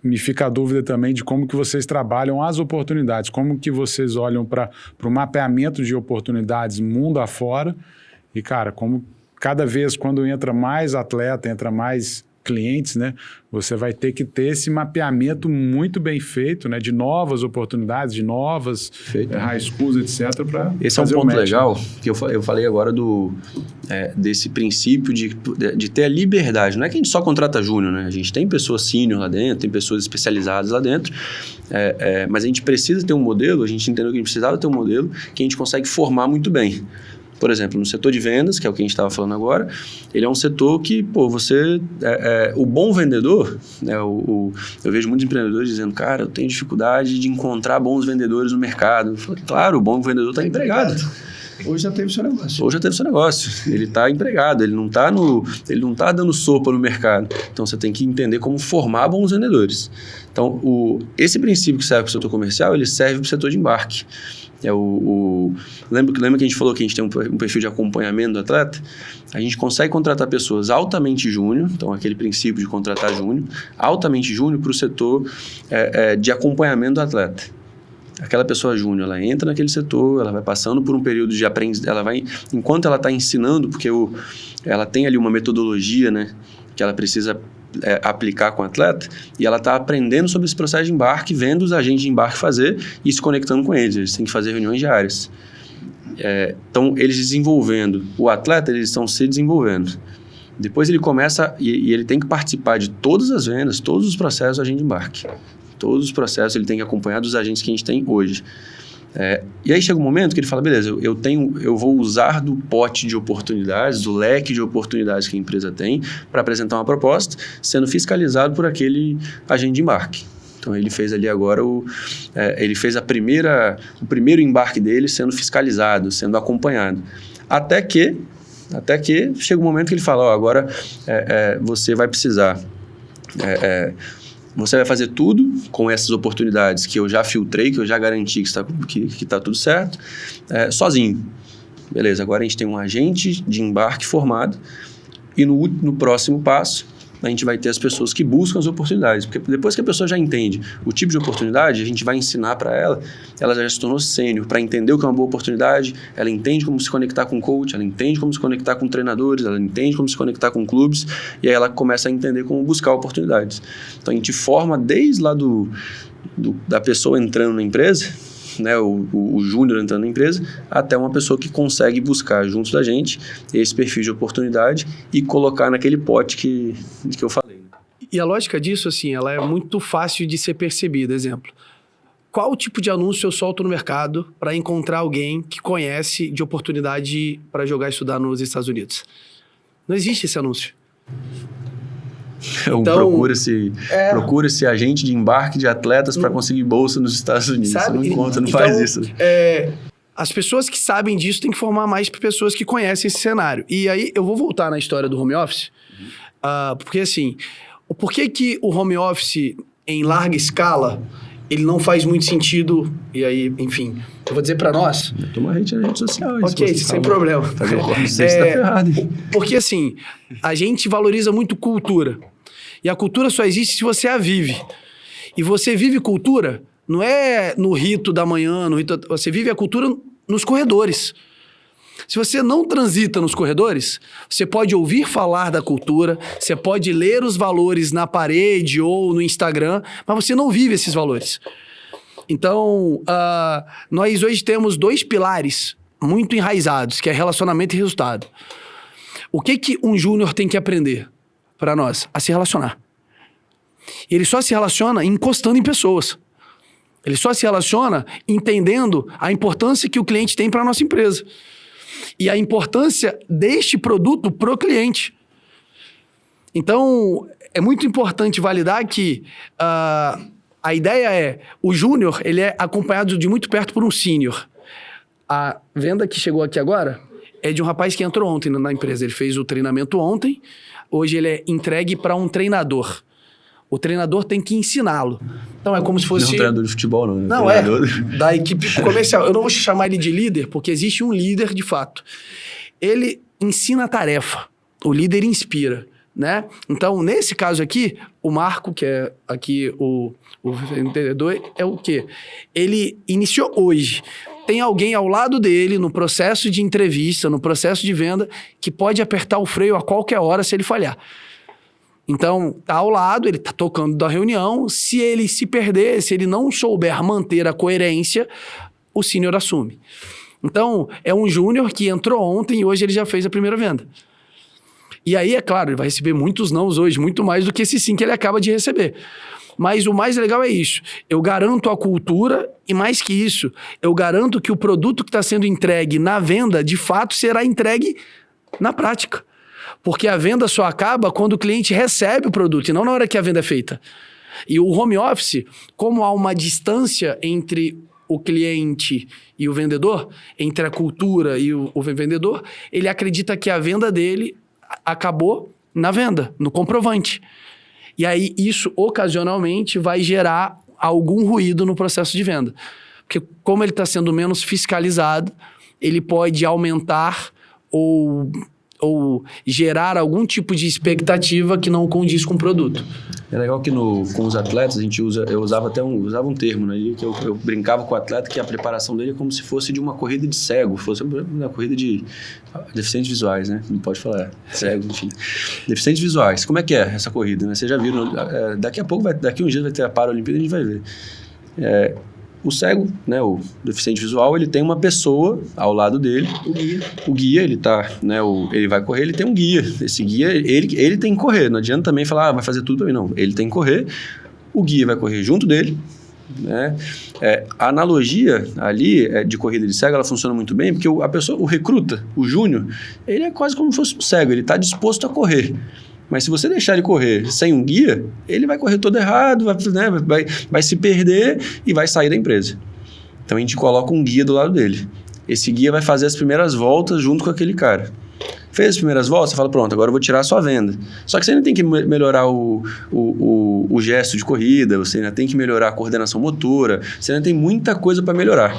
S3: me fica a dúvida também de como que vocês trabalham as oportunidades, como que vocês olham para o mapeamento de oportunidades mundo afora e, cara, como cada vez quando entra mais atleta, entra mais clientes, né, você vai ter que ter esse mapeamento muito bem feito, né, de novas oportunidades, de novas high schools, etc.
S4: Esse é um ponto legal, que eu falei agora desse princípio de ter a liberdade. Não é que a gente só contrata júnior, né? A gente tem pessoas sênior lá dentro, tem pessoas especializadas lá dentro, mas a gente precisa ter um modelo, a gente entendeu que a gente precisava ter um modelo que a gente consegue formar muito bem. Por exemplo, no setor de vendas, que é o que a gente estava falando agora, ele é um setor que, o bom vendedor, né, eu vejo muitos empreendedores dizendo, cara, eu tenho dificuldade de encontrar bons vendedores no mercado. Eu falo, claro, o bom vendedor está empregado.
S5: Hoje já teve seu negócio.
S4: Hoje já teve seu negócio. Ele está empregado, ele não está dando sopa no mercado. Então, você tem que entender como formar bons vendedores. Então, esse princípio que serve para o setor comercial, ele serve para o setor de embarque. Lembra que a gente falou que a gente tem um perfil de acompanhamento do atleta? A gente consegue contratar pessoas altamente júnior, então aquele princípio de contratar júnior, altamente júnior para o setor de acompanhamento do atleta. Aquela pessoa júnior, ela entra naquele setor, ela vai passando por um período de aprendizagem, enquanto ela está ensinando, porque ela tem ali uma metodologia, né, que ela precisa aplicar com o atleta, e ela está aprendendo sobre esse processo de embarque, vendo os agentes de embarque fazer e se conectando com eles. Eles têm que fazer reuniões diárias. Então, eles desenvolvendo. O atleta, eles estão se desenvolvendo. Depois ele começa, e ele tem que participar de todas as vendas, todos os processos do agente de embarque. Todos os processos ele tem que acompanhar dos agentes que a gente tem hoje. E aí chega um momento que ele fala, beleza, eu vou usar do pote de oportunidades, do leque de oportunidades que a empresa tem para apresentar uma proposta, sendo fiscalizado por aquele agente de embarque. Então, ele fez ali agora ele fez o primeiro embarque dele sendo fiscalizado, sendo acompanhado. Até que chega um momento que ele fala, agora você vai precisar... Você vai fazer tudo com essas oportunidades que eu já filtrei, que eu já garanti que está tudo certo, sozinho. Beleza, agora a gente tem um agente de embarque formado e no próximo passo a gente vai ter as pessoas que buscam as oportunidades. Porque depois que a pessoa já entende o tipo de oportunidade, a gente vai ensinar para ela já se tornou sênior para entender o que é uma boa oportunidade, ela entende como se conectar com coach, ela entende como se conectar com treinadores, ela entende como se conectar com clubes, e aí ela começa a entender como buscar oportunidades. Então, a gente forma desde lá da pessoa entrando na empresa, né, o júnior entrando na empresa, até uma pessoa que consegue buscar junto da gente esse perfil de oportunidade e colocar naquele pote que eu falei.
S5: E a lógica disso, assim, ela é muito fácil de ser percebida. Exemplo, qual tipo de anúncio eu solto no mercado para encontrar alguém que conhece de oportunidade para jogar e estudar nos Estados Unidos? Não existe esse anúncio.
S4: Então, procura-se agente de embarque de atletas para conseguir bolsa nos Estados Unidos.
S5: Sabe?
S4: Você não faz isso.
S5: as pessoas que sabem disso têm que formar mais pessoas que conhecem esse cenário. E aí eu vou voltar na história do home office, porque assim, por que o home office em larga escala, ele não faz muito sentido, e aí, enfim, eu vou dizer para nós...
S4: Toma hate na rede social.
S5: Ok, sem problema.
S4: Você está ferrado.
S5: Porque assim, a gente valoriza muito cultura. E a cultura só existe se você a vive. E você vive cultura, não é no rito da manhã, você vive a cultura nos corredores. Se você não transita nos corredores, você pode ouvir falar da cultura, você pode ler os valores na parede ou no Instagram, mas você não vive esses valores. Então, nós hoje temos 2 pilares muito enraizados, que é relacionamento e resultado. O que um júnior tem que aprender para nós? A se relacionar. Ele só se relaciona encostando em pessoas. Ele só se relaciona entendendo a importância que o cliente tem para a nossa empresa. E a importância deste produto pro cliente. Então, é muito importante validar que a ideia é, o júnior, ele é acompanhado de muito perto por um sênior. A venda que chegou aqui agora é de um rapaz que entrou ontem na empresa. Ele fez o treinamento ontem, hoje ele é entregue para um treinador. O treinador tem que ensiná-lo. Então é como se fosse...
S4: Não é um treinador de futebol, não.
S5: Não, da equipe comercial. Eu não vou chamar ele de líder, porque existe um líder de fato. Ele ensina a tarefa. O líder inspira, né? Então, nesse caso aqui, o Marco, que é aqui o vendedor, é o quê? Ele iniciou hoje. Tem alguém ao lado dele, no processo de entrevista, no processo de venda, que pode apertar o freio a qualquer hora se ele falhar. Então, tá ao lado, ele tá tocando da reunião. Se ele se perder, se ele não souber manter a coerência, o sênior assume. Então, é um júnior que entrou ontem e hoje ele já fez a primeira venda. E aí, é claro, ele vai receber muitos nãos hoje, muito mais do que esse sim que ele acaba de receber. Mas o mais legal é isso. Eu garanto a cultura e, mais que isso, eu garanto que o produto que está sendo entregue na venda, de fato, será entregue na prática. Porque a venda só acaba quando o cliente recebe o produto e não na hora que a venda é feita. E o home office, como há uma distância entre o cliente e o vendedor, entre a cultura e o vendedor, ele acredita que a venda dele acabou na venda, no comprovante. E aí isso ocasionalmente vai gerar algum ruído no processo de venda. Porque como ele está sendo menos fiscalizado, ele pode aumentar ou gerar algum tipo de expectativa que não condiz com o produto.
S4: É legal que com os atletas eu usava um termo, né, que eu brincava com o atleta que a preparação dele é como se fosse de uma corrida de cego, fosse uma corrida de deficientes visuais, né? Não pode falar cego, enfim. Deficientes visuais. Como é que é essa corrida, né? Vocês já viram, daqui a pouco, daqui uns dias vai ter a Paralimpíada e a gente vai ver. O cego, né, o deficiente visual, ele tem uma pessoa ao lado dele. O guia, ele tá, né, ele vai correr, ele tem um guia. Esse guia, ele tem que correr. Não adianta também falar, vai fazer tudo pra mim, não. Ele tem que correr. O guia vai correr junto dele, né? A analogia ali de corrida de cego, ela funciona muito bem, porque a pessoa, o recruta, o júnior, ele é quase como se fosse um cego, ele está disposto a correr. Mas se você deixar ele correr sem um guia, ele vai correr todo errado, vai se perder e vai sair da empresa. Então a gente coloca um guia do lado dele. Esse guia vai fazer as primeiras voltas junto com aquele cara. Fez as primeiras voltas, você fala, pronto, agora eu vou tirar a sua venda. Só que você ainda tem que melhorar o gesto de corrida, você ainda tem que melhorar a coordenação motora, você ainda tem muita coisa para melhorar.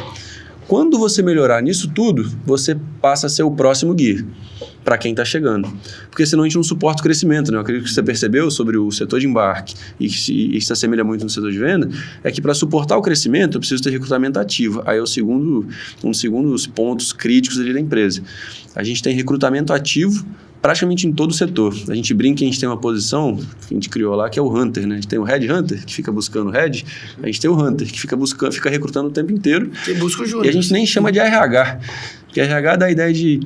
S4: Quando você melhorar nisso tudo, você passa a ser o próximo guia para quem está chegando. Porque senão a gente não suporta o crescimento, né? Eu acredito que você percebeu sobre o setor de embarque e que se assemelha muito no setor de venda, é que para suportar o crescimento eu preciso ter recrutamento ativo. Aí é um dos segundos pontos críticos ali da empresa. A gente tem recrutamento ativo praticamente em todo o setor. A gente brinca que a gente tem uma posição que a gente criou lá, que é o Hunter, né? A gente tem o Head Hunter, que fica buscando o Head. A gente tem o Hunter, que fica recrutando o tempo inteiro.
S5: Que busca o júnior.
S4: E a gente nem chama de RH. Porque RH dá a ideia de,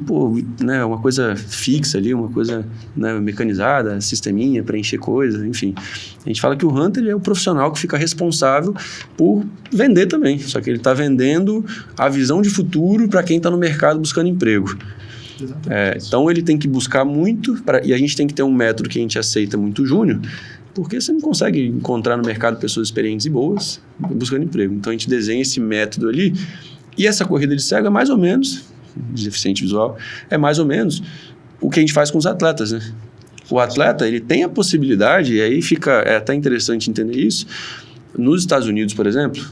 S4: né, uma coisa fixa ali, uma coisa, né, mecanizada, sisteminha, preencher coisas, enfim. A gente fala que o Hunter é o profissional que fica responsável por vender também. Só que ele está vendendo a visão de futuro para quem está no mercado buscando emprego. Então ele tem que buscar muito, e a gente tem que ter um método que a gente aceita muito júnior, porque você não consegue encontrar no mercado pessoas experientes e boas buscando emprego. Então a gente desenha esse método ali, E essa corrida de cego é mais ou menos, deficiente visual, é mais ou menos o que a gente faz com os atletas, né? O atleta, ele tem a possibilidade, e aí é até interessante entender isso, nos Estados Unidos, por exemplo,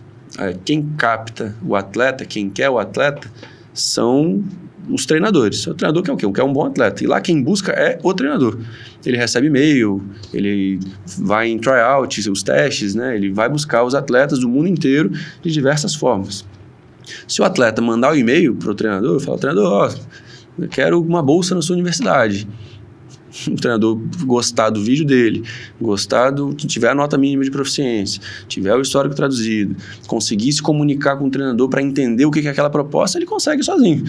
S4: quem capta o atleta, quem quer o atleta, são os treinadores. O treinador quer o quê? Quer um bom atleta. E lá quem busca é o treinador. Ele recebe e-mail, ele vai em tryout, os testes, né? Ele vai buscar os atletas do mundo inteiro de diversas formas. Se o atleta mandar o e-mail para o treinador, fala, treinador, eu quero uma bolsa na sua universidade. O treinador gostar do vídeo dele, tiver a nota mínima de proficiência, tiver o histórico traduzido, conseguir se comunicar com o treinador para entender o que é aquela proposta, ele consegue sozinho.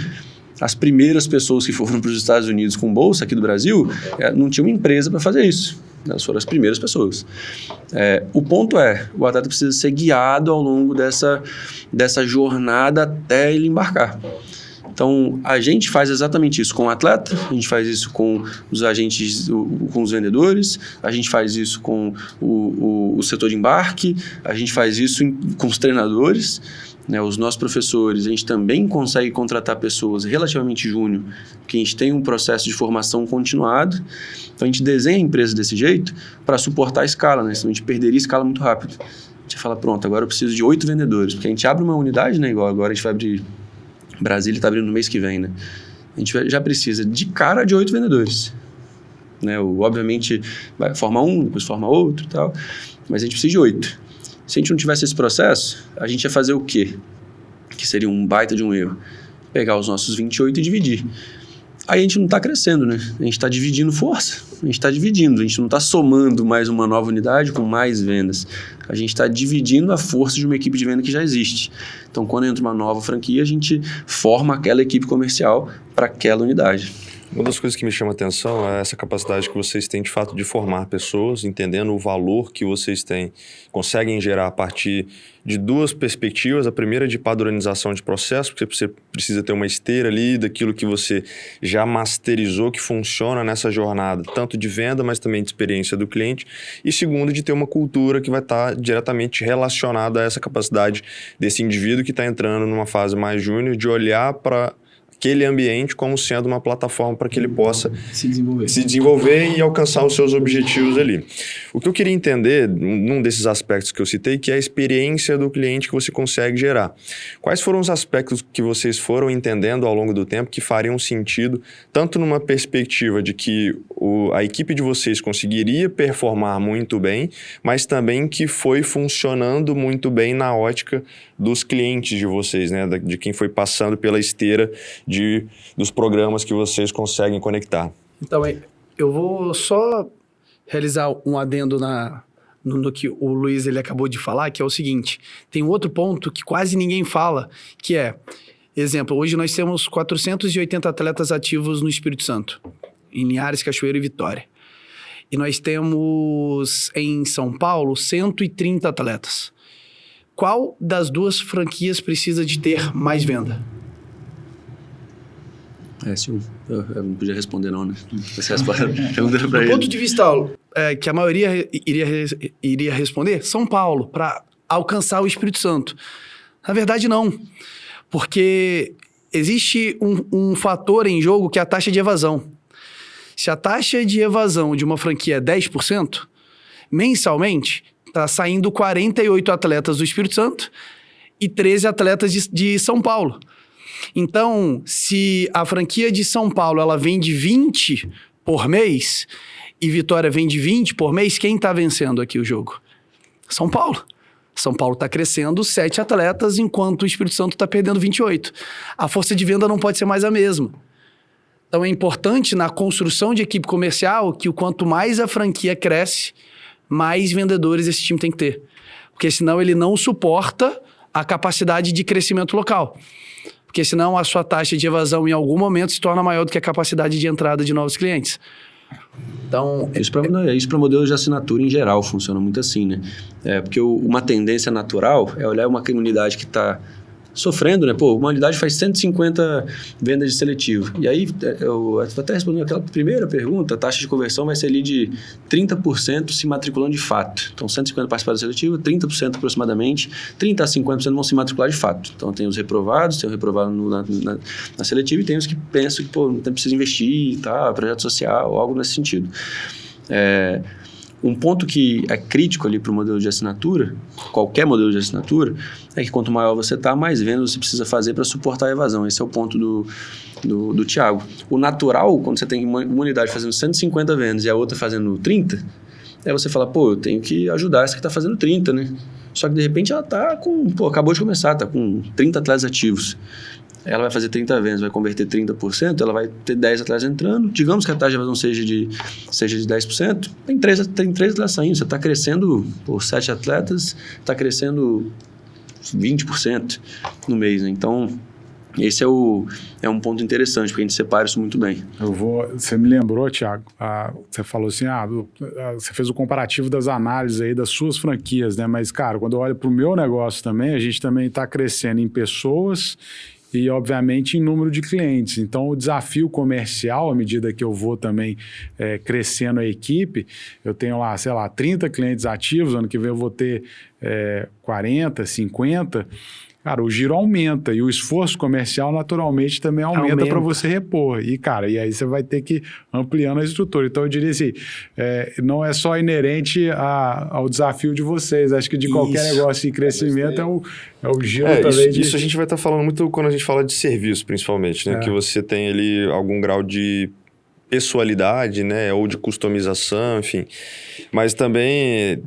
S4: As primeiras pessoas que foram para os Estados Unidos com bolsa aqui do Brasil, não tinha uma empresa para fazer isso. Elas foram as primeiras pessoas. O ponto o atleta precisa ser guiado ao longo dessa jornada até ele embarcar. Então, a gente faz exatamente isso com o atleta, a gente faz isso com os agentes, com os vendedores, a gente faz isso com o setor de embarque, a gente faz isso com os treinadores, né? Os nossos professores, a gente também consegue contratar pessoas relativamente júnior, porque a gente tem um processo de formação continuado. Então, a gente desenha a empresa desse jeito para suportar a escala, né? Senão a gente perderia a escala muito rápido. A gente fala, pronto, agora eu preciso de 8 vendedores, porque a gente abre uma unidade, né? Igual agora a gente vai abrir... Brasília está abrindo no mês que vem, né? A gente já precisa de cara de 8 vendedores. Né? Obviamente, vai formar um, depois forma outro e tal, mas a gente precisa de 8. Se a gente não tivesse esse processo, a gente ia fazer o quê? Que seria um baita de um erro. Pegar os nossos 28 e dividir. Aí a gente não está crescendo, né? A gente está dividindo força. A gente está dividindo. A gente não está somando mais uma nova unidade com mais vendas. A gente está dividindo a força de uma equipe de venda que já existe. Então, quando entra uma nova franquia, a gente forma aquela equipe comercial para aquela unidade.
S2: Uma das coisas que me chama a atenção é essa capacidade que vocês têm, de fato, de formar pessoas, entendendo o valor que vocês têm, conseguem gerar a partir de duas perspectivas. A primeira é de padronização de processo, porque você precisa ter uma esteira ali daquilo que você já masterizou, que funciona nessa jornada, tanto de venda, mas também de experiência do cliente. E segundo, de ter uma cultura que vai estar diretamente relacionada a essa capacidade desse indivíduo que está entrando numa fase mais júnior, de olhar para aquele ambiente como sendo uma plataforma para que ele possa se desenvolver e alcançar os seus objetivos ali. O que eu queria entender, num desses aspectos que eu citei, que é a experiência do cliente que você consegue gerar. Quais foram os aspectos que vocês foram entendendo ao longo do tempo que fariam sentido, tanto numa perspectiva de que a equipe de vocês conseguiria performar muito bem, mas também que foi funcionando muito bem na ótica dos clientes de vocês, né? De quem foi passando pela esteira dos programas que vocês conseguem conectar.
S5: Então, eu vou só realizar um adendo no que o Luiz ele acabou de falar, que é o seguinte: tem um outro ponto que quase ninguém fala, que é, exemplo, hoje nós temos 480 atletas ativos no Espírito Santo, em Linhares, Cachoeiro e Vitória. E nós temos em São Paulo 130 atletas. Qual das duas franquias precisa de ter mais venda?
S4: Eu não podia responder não, né?
S5: Do ponto de vista que a maioria iria responder, São Paulo, para alcançar o Espírito Santo. Na verdade, não. Porque existe um fator em jogo que é a taxa de evasão. Se a taxa de evasão de uma franquia é 10%, mensalmente está saindo 48 atletas do Espírito Santo e 13 atletas de São Paulo. Então, se a franquia de São Paulo ela vende 20 por mês e Vitória vende 20 por mês, quem está vencendo aqui o jogo? São Paulo. São Paulo está crescendo 7 atletas, enquanto o Espírito Santo está perdendo 28. A força de venda não pode ser mais a mesma. Então, é importante na construção de equipe comercial que o quanto mais a franquia cresce, mais vendedores esse time tem que ter. Porque senão ele não suporta a capacidade de crescimento local. Porque senão a sua taxa de evasão em algum momento se torna maior do que a capacidade de entrada de novos clientes. Então,
S4: isso para modelo de assinatura em geral funciona muito assim, né? Porque uma tendência natural é olhar uma comunidade que está sofrendo, né? Pô, uma unidade faz 150 vendas de seletivo. E aí, eu até respondendo aquela primeira pergunta, a taxa de conversão vai ser ali de 30% se matriculando de fato. Então, 150 participaram da seletiva, 30% aproximadamente, 30% a 50% vão se matricular de fato. Então, tem os reprovados, tem o reprovado na seletiva e tem os que pensam que, pô, não precisa investir, tá, projeto social, algo nesse sentido. Um ponto que é crítico ali para o modelo de assinatura, qualquer modelo de assinatura, é que quanto maior você está, mais vendas você precisa fazer para suportar a evasão. Esse é o ponto do Thiago. O natural, quando você tem uma unidade fazendo 150 vendas e a outra fazendo 30, é você falar, pô, eu tenho que ajudar essa que está fazendo 30, né? Só que de repente ela está com, pô, acabou de começar, está com 30 atletas ativos. Ela vai fazer 30 vendas, vai converter 30%, ela vai ter 10 atletas entrando. Digamos que a taxa de evasão seja de 10%, tem 3 atletas saindo. Você está crescendo por 7 atletas, está crescendo 20% no mês, né? Então, esse é um ponto interessante, porque a gente separa isso muito bem.
S3: Você me lembrou, Thiago, você falou assim, você fez o comparativo das análises aí das suas franquias, né? Mas, cara, quando eu olho para o meu negócio também, a gente também está crescendo em pessoas e, obviamente, em número de clientes. Então, o desafio comercial, à medida que eu vou também crescendo a equipe, eu tenho lá, sei lá, 30 clientes ativos, ano que vem eu vou ter 40, 50... Cara, o giro aumenta e o esforço comercial naturalmente também aumenta para você repor. E, cara, e aí você vai ter que ir ampliando a estrutura. Então, eu diria assim, não é só inerente ao desafio de vocês. Acho que de qualquer negócio de crescimento é o giro também.
S2: Isso a gente vai estar falando muito quando a gente fala de serviço, principalmente, né? Que você tem ali algum grau de pessoalidade, né, ou de customização, enfim, mas também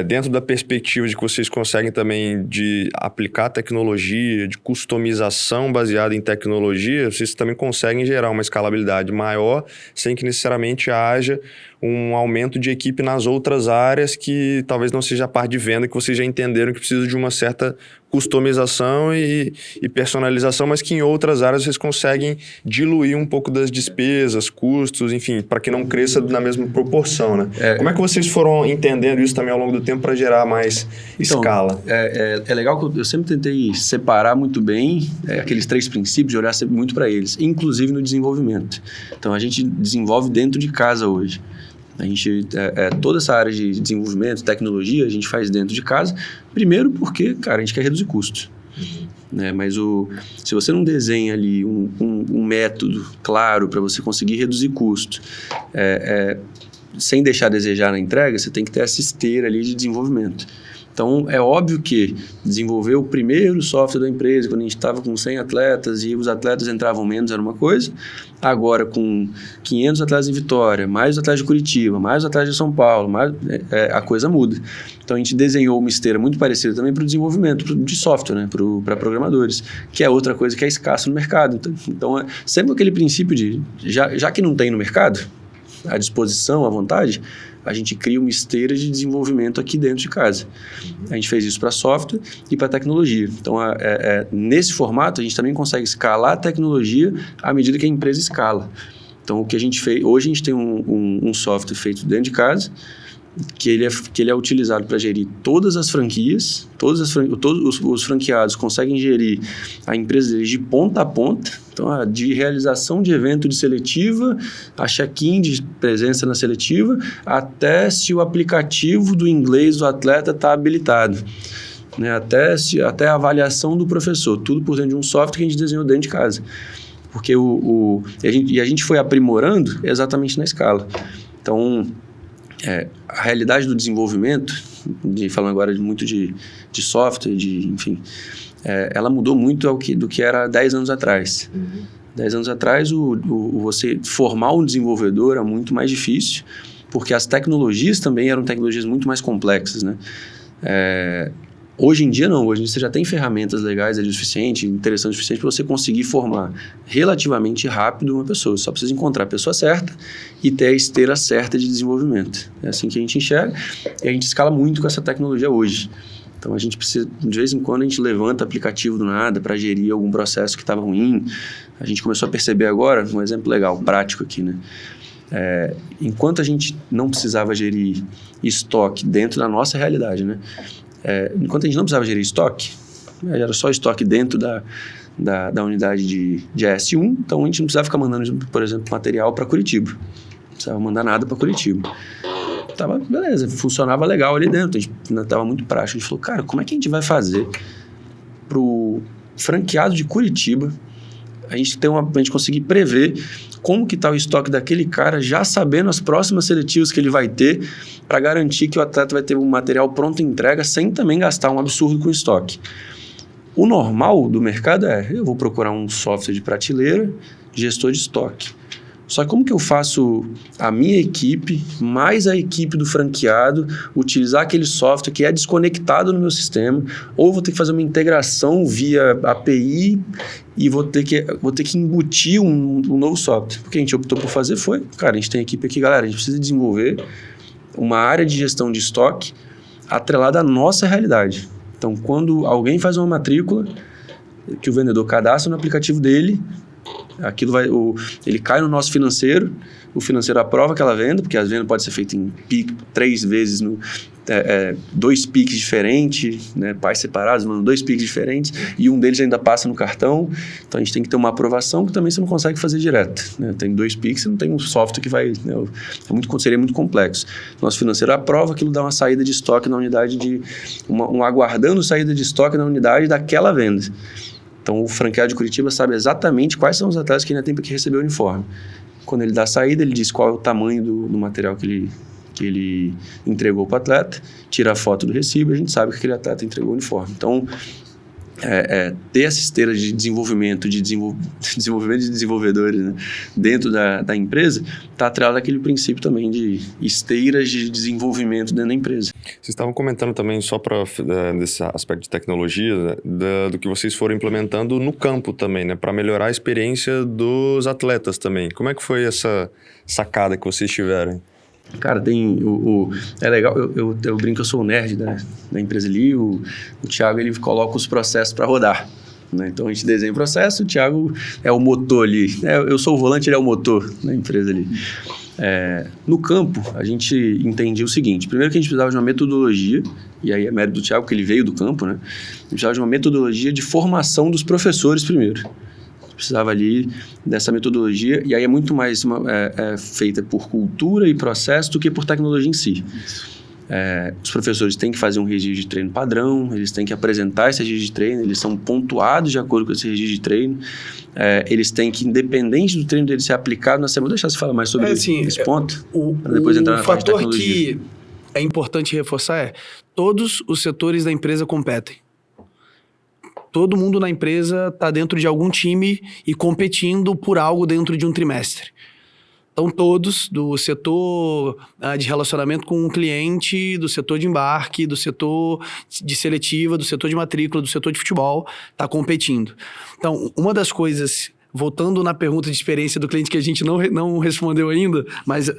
S2: dentro da perspectiva de que vocês conseguem também de aplicar tecnologia, de customização baseada em tecnologia, vocês também conseguem gerar uma escalabilidade maior sem que necessariamente haja um aumento de equipe nas outras áreas que talvez não seja a parte de venda, que vocês já entenderam que precisa de uma certa customização e personalização, mas que em outras áreas vocês conseguem diluir um pouco das despesas, custos, enfim, para que não cresça na mesma proporção, né? Como é que vocês foram entendendo isso também ao longo do tempo para gerar mais escala?
S4: É legal que eu sempre tentei separar muito bem aqueles 3 princípios e olhar sempre muito para eles, inclusive no desenvolvimento. Então, a gente desenvolve dentro de casa hoje. A gente, toda essa área de desenvolvimento, tecnologia, a gente faz dentro de casa. Primeiro porque, cara, a gente quer reduzir custos. Né? Mas se você não desenha ali um método claro para você conseguir reduzir custo, sem deixar a desejar na entrega, você tem que ter essa esteira ali de desenvolvimento. Então, é óbvio que desenvolver o primeiro software da empresa, quando a gente estava com 100 atletas e os atletas entravam menos, era uma coisa. Agora, com 500 atletas em Vitória, mais os atletas de Curitiba, mais os atletas de São Paulo, a coisa muda. Então, a gente desenhou uma esteira muito parecida também para o desenvolvimento de software, né? Para programadores, que é outra coisa que é escassa no mercado. Então, sempre aquele princípio de, já que não tem no mercado, à disposição, à vontade, a gente cria uma esteira de desenvolvimento aqui dentro de casa. A gente fez isso para software e para tecnologia. Então, nesse formato, a gente também consegue escalar a tecnologia à medida que a empresa escala. Então, o que a gente fez... Hoje, a gente tem um software feito dentro de casa, que ele é utilizado para gerir todas as franquias, todos os franqueados conseguem gerir a empresa deles de ponta a ponta. Então, de realização de evento de seletiva, a check-in de presença na seletiva, até se o aplicativo do inglês do atleta está habilitado. Né? Até a avaliação do professor, tudo por dentro de um software que a gente desenhou dentro de casa. Porque a gente foi aprimorando exatamente na escala. Então, a realidade do desenvolvimento, falando agora muito de software, enfim, ela mudou muito do que era 10 anos atrás. 10 anos atrás, você formar um desenvolvedor era muito mais difícil, porque as tecnologias também eram tecnologias muito mais complexas, né? Hoje em dia não, hoje você já tem ferramentas legais ali o suficiente, interessantes o suficiente para você conseguir formar relativamente rápido uma pessoa. Só precisa encontrar a pessoa certa e ter a esteira certa de desenvolvimento. É assim que a gente enxerga e a gente escala muito com essa tecnologia hoje. Então, a gente precisa, de vez em quando, a gente levanta aplicativo do nada para gerir algum processo que estava ruim. A gente começou a perceber agora, um exemplo legal, prático aqui, né? Enquanto a gente não precisava gerir estoque dentro da nossa realidade, né? Enquanto a gente não precisava gerir estoque, era só estoque dentro da unidade de AS1, então a gente não precisava ficar mandando, por exemplo, material para Curitiba. Não precisava mandar nada para Curitiba. Tava, beleza, funcionava legal ali dentro, a gente tava muito prático. A gente falou, cara, como é que a gente vai fazer pro franqueado de Curitiba a gente conseguir prever como que tá o estoque daquele cara, já sabendo as próximas seletivas que ele vai ter, para garantir que o atleta vai ter um material pronto em entrega, sem também gastar um absurdo com estoque. O normal do mercado eu vou procurar um software de prateleira, gestor de estoque. Só que como que eu faço a minha equipe, mais a equipe do franqueado, utilizar aquele software que é desconectado no meu sistema, ou vou ter que fazer uma integração via API e vou ter que embutir um novo software. O que a gente optou por fazer cara, a gente tem equipe aqui, galera, a gente precisa desenvolver uma área de gestão de estoque atrelada à nossa realidade. Então, quando alguém faz uma matrícula, que o vendedor cadastra no aplicativo dele, ele cai no nosso financeiro, o financeiro aprova aquela venda, porque a venda pode ser feita em 3 vezes, 2 piques diferentes, né? Pais separados, mandam 2 piques diferentes, e um deles ainda passa no cartão. Então a gente tem que ter uma aprovação que também você não consegue fazer direto, né? Tem 2 piques, você não tem um software que vai, né? Seria muito complexo. Nosso financeiro aprova, aquilo dá uma saída de estoque na unidade, aguardando saída de estoque na unidade daquela venda. Então, o franqueado de Curitiba sabe exatamente quais são os atletas que ainda tem que receber o uniforme. Quando ele dá a saída, ele diz qual é o tamanho do material que ele entregou para o atleta, tira a foto do recibo e a gente sabe que aquele atleta entregou o uniforme. Então, ter essa esteira de desenvolvimento de desenvolvedores, né, dentro da empresa, está atrelado àquele princípio também de esteiras de desenvolvimento dentro da empresa.
S2: Vocês estavam comentando também, só desse aspecto de tecnologia, do que vocês foram implementando no campo também, né, para melhorar a experiência dos atletas também. Como é que foi essa sacada que vocês tiveram?
S4: Cara, é legal, eu brinco que eu sou o nerd da empresa ali, o Thiago, ele coloca os processos para rodar, né? Então a gente desenha o processo, o Thiago é o motor ali, eu sou o volante, ele é o motor da empresa ali. No campo, a gente entendia o seguinte: primeiro que a gente precisava de uma metodologia, e aí é mérito do Thiago, que ele veio do campo, né? A gente precisava de uma metodologia de formação dos professores primeiro. Precisava ali dessa metodologia, e aí é muito mais feita por cultura e processo do que por tecnologia em si. Os professores têm que fazer um registro de treino padrão, eles têm que apresentar esse registro de treino, eles são pontuados de acordo com esse registro de treino, eles têm que, independente do treino deles ser aplicado na semana, deixar você falar mais sobre esse ponto, para depois entrar na parte de tecnologia.
S5: O fator que é importante reforçar todos os setores da empresa competem. Todo mundo na empresa está dentro de algum time e competindo por algo dentro de um trimestre. Então, todos, do setor de relacionamento com o cliente, do setor de embarque, do setor de seletiva, do setor de matrícula, do setor de futebol, está competindo. Então, uma das coisas, voltando na pergunta de experiência do cliente que a gente não respondeu ainda, mas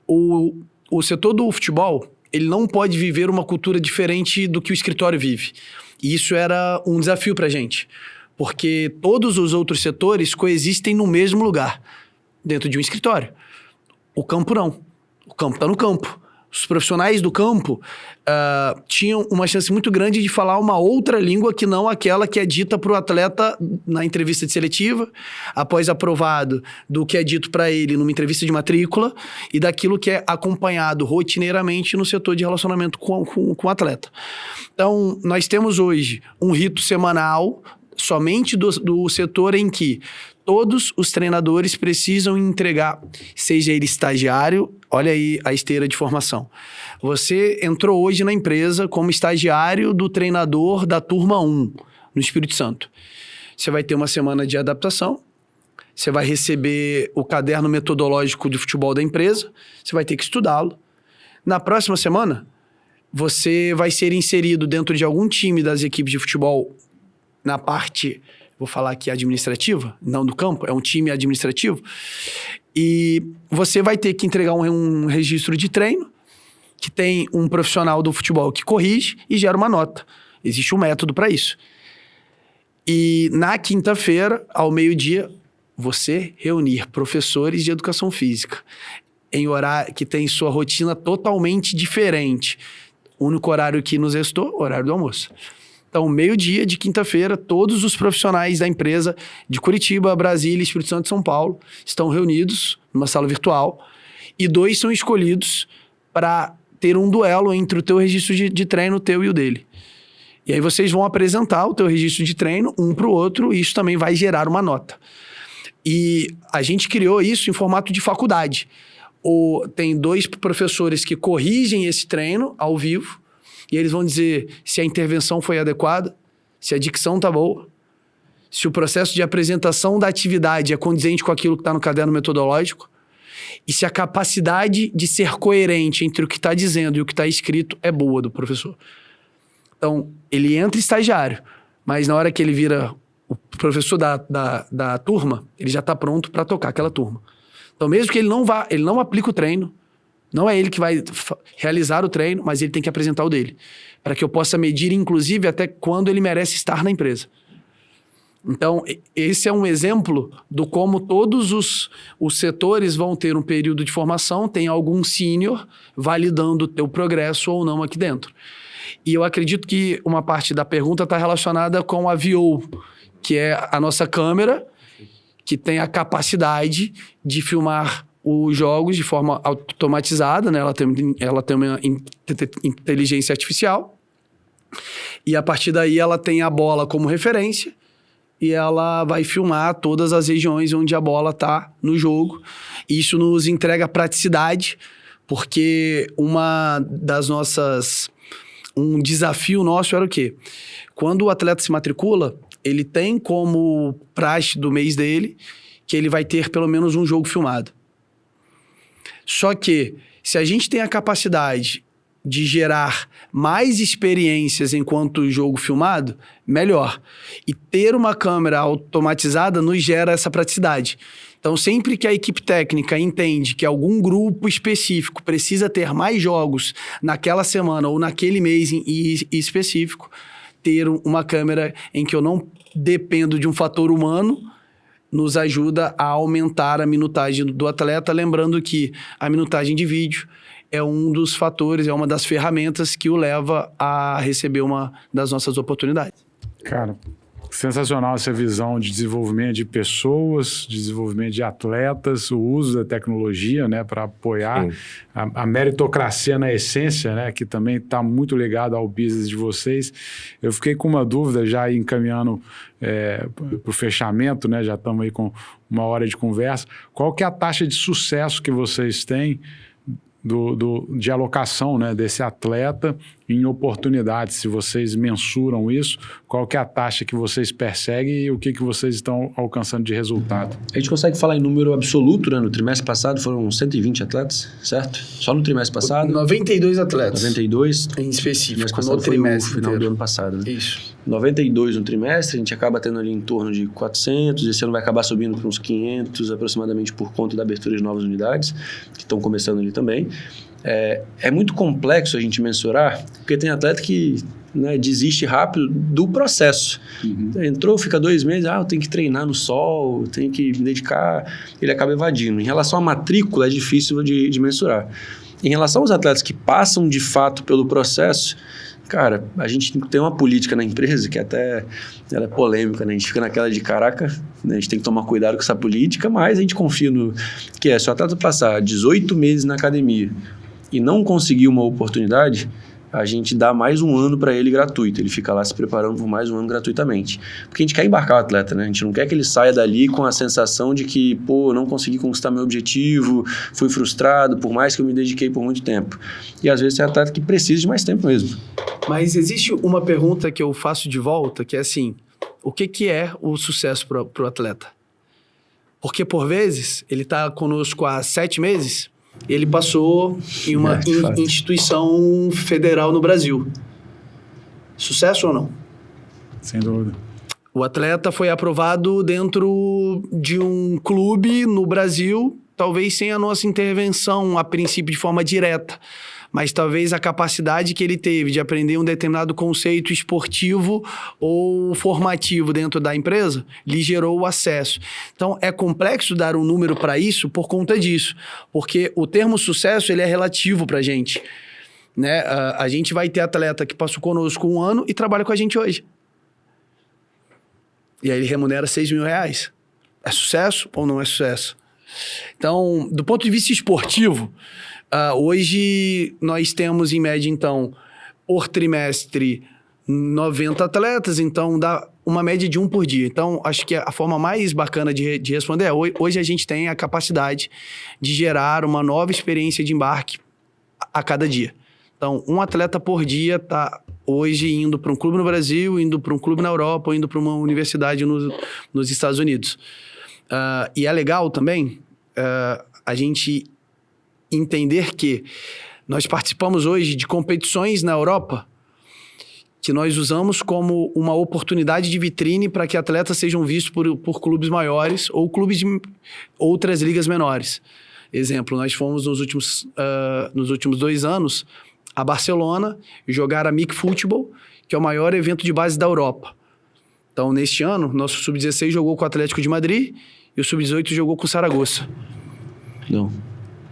S5: o setor do futebol, ele não pode viver uma cultura diferente do que o escritório vive. E isso era um desafio para a gente, porque todos os outros setores coexistem no mesmo lugar, dentro de um escritório. O campo não. O campo está no campo. Os profissionais do campo tinham uma chance muito grande de falar uma outra língua que não aquela que é dita para o atleta na entrevista de seletiva, após aprovado do que é dito para ele numa entrevista de matrícula e daquilo que é acompanhado rotineiramente no setor de relacionamento com o atleta. Então, nós temos hoje um rito semanal somente do setor em que todos os treinadores precisam entregar, seja ele estagiário, olha aí a esteira de formação. Você entrou hoje na empresa como estagiário do treinador da turma 1, no Espírito Santo. Você vai ter uma semana de adaptação, você vai receber o caderno metodológico de futebol da empresa, você vai ter que estudá-lo. Na próxima semana, você vai ser inserido dentro de algum time das equipes de futebol na parte, vou falar aqui administrativa, não do campo, é um time administrativo, e você vai ter que entregar um registro de treino, que tem um profissional do futebol que corrige e gera uma nota. Existe um método para isso. E na quinta-feira, ao meio-dia, você reunir professores de educação física em horário que tem sua rotina totalmente diferente. O único horário que nos restou, horário do almoço. Então, meio-dia de quinta-feira, todos os profissionais da empresa de Curitiba, Brasília, Espírito Santo e São Paulo estão reunidos numa sala virtual e 2 são escolhidos para ter um duelo entre o teu registro de treino, o teu e o dele. E aí vocês vão apresentar o teu registro de treino um para o outro e isso também vai gerar uma nota. E a gente criou isso em formato de faculdade. Tem 2 professores que corrigem esse treino ao vivo e eles vão dizer se a intervenção foi adequada, se a dicção tá boa, se o processo de apresentação da atividade é condizente com aquilo que está no caderno metodológico e se a capacidade de ser coerente entre o que está dizendo e o que está escrito é boa do professor. Então, ele entra estagiário, mas na hora que ele vira o professor da turma, ele já está pronto para tocar aquela turma. Então, mesmo que ele não aplique o treino, não é ele que vai realizar o treino, mas ele tem que apresentar o dele. Para que eu possa medir, inclusive, até quando ele merece estar na empresa. Então, esse é um exemplo do como todos os setores vão ter um período de formação, tem algum sênior validando o teu progresso ou não aqui dentro. E eu acredito que uma parte da pergunta está relacionada com a VO, que é a nossa câmera, que tem a capacidade de filmar os jogos de forma automatizada, né? Ela tem uma inteligência artificial e a partir daí ela tem a bola como referência e ela vai filmar todas as regiões onde a bola está no jogo. Isso nos entrega praticidade, porque um desafio nosso era o quê? Quando o atleta se matricula, ele tem como praxe do mês dele que ele vai ter pelo menos um jogo filmado. Só que, se a gente tem a capacidade de gerar mais experiências enquanto jogo filmado, melhor. E ter uma câmera automatizada nos gera essa praticidade. Então, sempre que a equipe técnica entende que algum grupo específico precisa ter mais jogos naquela semana ou naquele mês em específico, ter uma câmera em que eu não dependo de um fator humano nos ajuda a aumentar a minutagem do atleta, lembrando que a minutagem de vídeo é um dos fatores, é uma das ferramentas que o leva a receber uma das nossas oportunidades.
S3: Cara, sensacional essa visão de desenvolvimento de pessoas, desenvolvimento de atletas, o uso da tecnologia, né, para apoiar a meritocracia na essência, né, que também está muito ligado ao business de vocês. Eu fiquei com uma dúvida já encaminhando para o fechamento, né, já estamos aí com 1 hora de conversa. Qual que é a taxa de sucesso que vocês têm de alocação, né, desse atleta em oportunidades? Se vocês mensuram isso, qual que é a taxa que vocês perseguem e o que vocês estão alcançando de resultado?
S4: A gente consegue falar em número absoluto, né? No trimestre passado foram 120 atletas, certo? Só no trimestre passado?
S5: 92 atletas.
S4: 92?
S5: Em específico,
S4: no trimestre
S5: foi
S4: final
S5: inteiro
S4: do ano passado, né?
S5: Isso.
S4: 92 no trimestre, a gente acaba tendo ali em torno de 400, esse ano vai acabar subindo para uns 500 aproximadamente por conta da abertura de novas unidades, que estão começando ali também. É muito complexo a gente mensurar, porque tem atleta que, né, desiste rápido do processo. Entrou, fica 2 meses, eu tenho que treinar no sol, tenho que me dedicar, ele acaba evadindo. Em relação à matrícula, é difícil de mensurar. Em relação aos atletas que passam de fato pelo processo, cara, a gente tem uma política na empresa que até ela é polêmica, né? A gente fica naquela de caraca, né? A gente tem que tomar cuidado com essa política, mas a gente confia no que se o atleta passar 18 meses na academia e não conseguir uma oportunidade, a gente dá mais 1 ano para ele gratuito. Ele fica lá se preparando por mais 1 ano gratuitamente. Porque a gente quer embarcar o atleta, né? A gente não quer que ele saia dali com a sensação de que, pô, não consegui conquistar meu objetivo, fui frustrado, por mais que eu me dediquei por muito tempo. E às vezes é atleta que precisa de mais tempo mesmo.
S5: Mas existe uma pergunta que eu faço de volta, que é assim, o que é o sucesso para o atleta? Porque, por vezes, ele está conosco há 7 meses, ele passou em uma instituição federal no Brasil. Sucesso ou não?
S3: Sem dúvida.
S5: O atleta foi aprovado dentro de um clube no Brasil, talvez sem a nossa intervenção, a princípio de forma direta, mas talvez a capacidade que ele teve de aprender um determinado conceito esportivo ou formativo dentro da empresa lhe gerou o acesso. Então, é complexo dar um número para isso por conta disso, porque o termo sucesso ele é relativo para a gente. né? A gente vai ter atleta que passou conosco 1 ano e trabalha com a gente hoje. E aí ele remunera R$6.000. É sucesso ou não é sucesso? Então, do ponto de vista esportivo, hoje nós temos em média, então, por trimestre, 90 atletas, então dá uma média de 1 por dia. Então, acho que a forma mais bacana de responder é, hoje a gente tem a capacidade de gerar uma nova experiência de embarque a cada dia. Então, um atleta por dia está hoje indo para um clube no Brasil, indo para um clube na Europa, ou indo para uma universidade nos Estados Unidos. E é legal também a gente entender que nós participamos hoje de competições na Europa que nós usamos como uma oportunidade de vitrine para que atletas sejam vistos por clubes maiores ou clubes de outras ligas menores. Exemplo, nós fomos nos últimos 2 anos a Barcelona jogar a MIC Football, que é o maior evento de base da Europa. Então, neste ano, nosso Sub-16 jogou com o Atlético de Madrid e o Sub-18 jogou com o Saragossa.
S4: Não,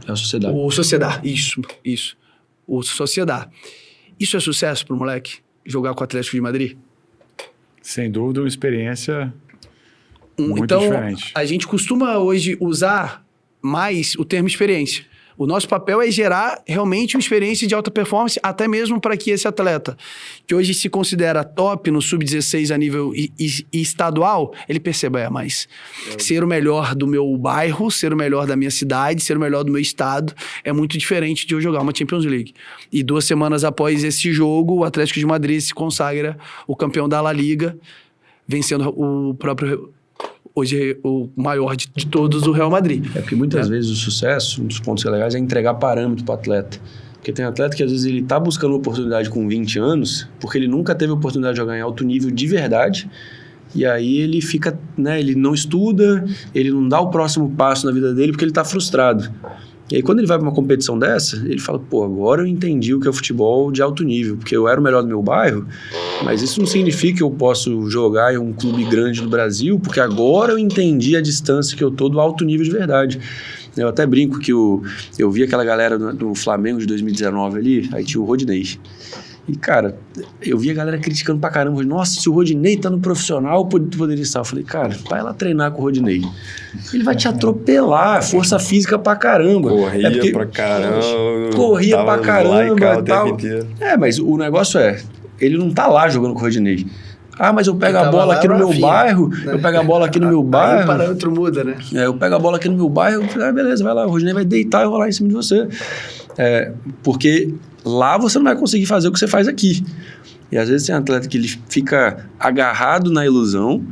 S4: é o Sociedad.
S5: O Sociedad, isso. O Sociedad. Isso é sucesso pro moleque? Jogar com o Atlético de Madrid?
S3: Sem dúvida, uma experiência muito
S5: então,
S3: diferente.
S5: A gente costuma hoje usar mais o termo experiência. O nosso papel é gerar realmente uma experiência de alta performance, até mesmo para que esse atleta, que hoje se considera top no Sub-16 a nível estadual, ele perceba, mas ser o melhor do meu bairro, ser o melhor da minha cidade, ser o melhor do meu estado, é muito diferente de eu jogar uma Champions League. E 2 semanas após esse jogo, o Atlético de Madrid se consagra o campeão da La Liga, vencendo o próprio... Hoje o maior de todos, o Real Madrid.
S4: É porque muitas vezes o sucesso, um dos pontos legais, é entregar parâmetro para o atleta. Porque tem atleta que às vezes ele está buscando uma oportunidade com 20 anos, porque ele nunca teve a oportunidade de jogar em alto nível de verdade, e aí ele fica, né, ele não estuda, ele não dá o próximo passo na vida dele porque ele está frustrado. E aí quando ele vai para uma competição dessa, ele fala, pô, agora eu entendi o que é o futebol de alto nível, porque eu era o melhor do meu bairro, mas isso não significa que eu posso jogar em um clube grande do Brasil, porque agora eu entendi a distância que eu tô do alto nível de verdade. Eu até brinco que eu vi aquela galera do Flamengo de 2019 ali, aí tinha o Rodinei. E, cara, eu vi a galera criticando pra caramba. Nossa, se o Rodinei tá no profissional, poderia estar. Eu falei, cara, vai lá treinar com o Rodinei. Ele vai te atropelar, força física pra caramba.
S2: Corria pra caramba.
S4: Corria pra caramba
S2: e
S4: tal. Mas o negócio é, ele não tá lá jogando com o Rodinei. Ah, mas eu pego a bola aqui no meu bairro, eu pego a bola aqui no meu bairro. Aí
S5: o parâmetro muda, né?
S4: Eu pego a bola aqui no meu bairro, beleza, vai lá, o Rodinei vai deitar e rolar em cima de você. Porque lá você não vai conseguir fazer o que você faz aqui. E às vezes tem um atleta que ele fica agarrado na ilusão,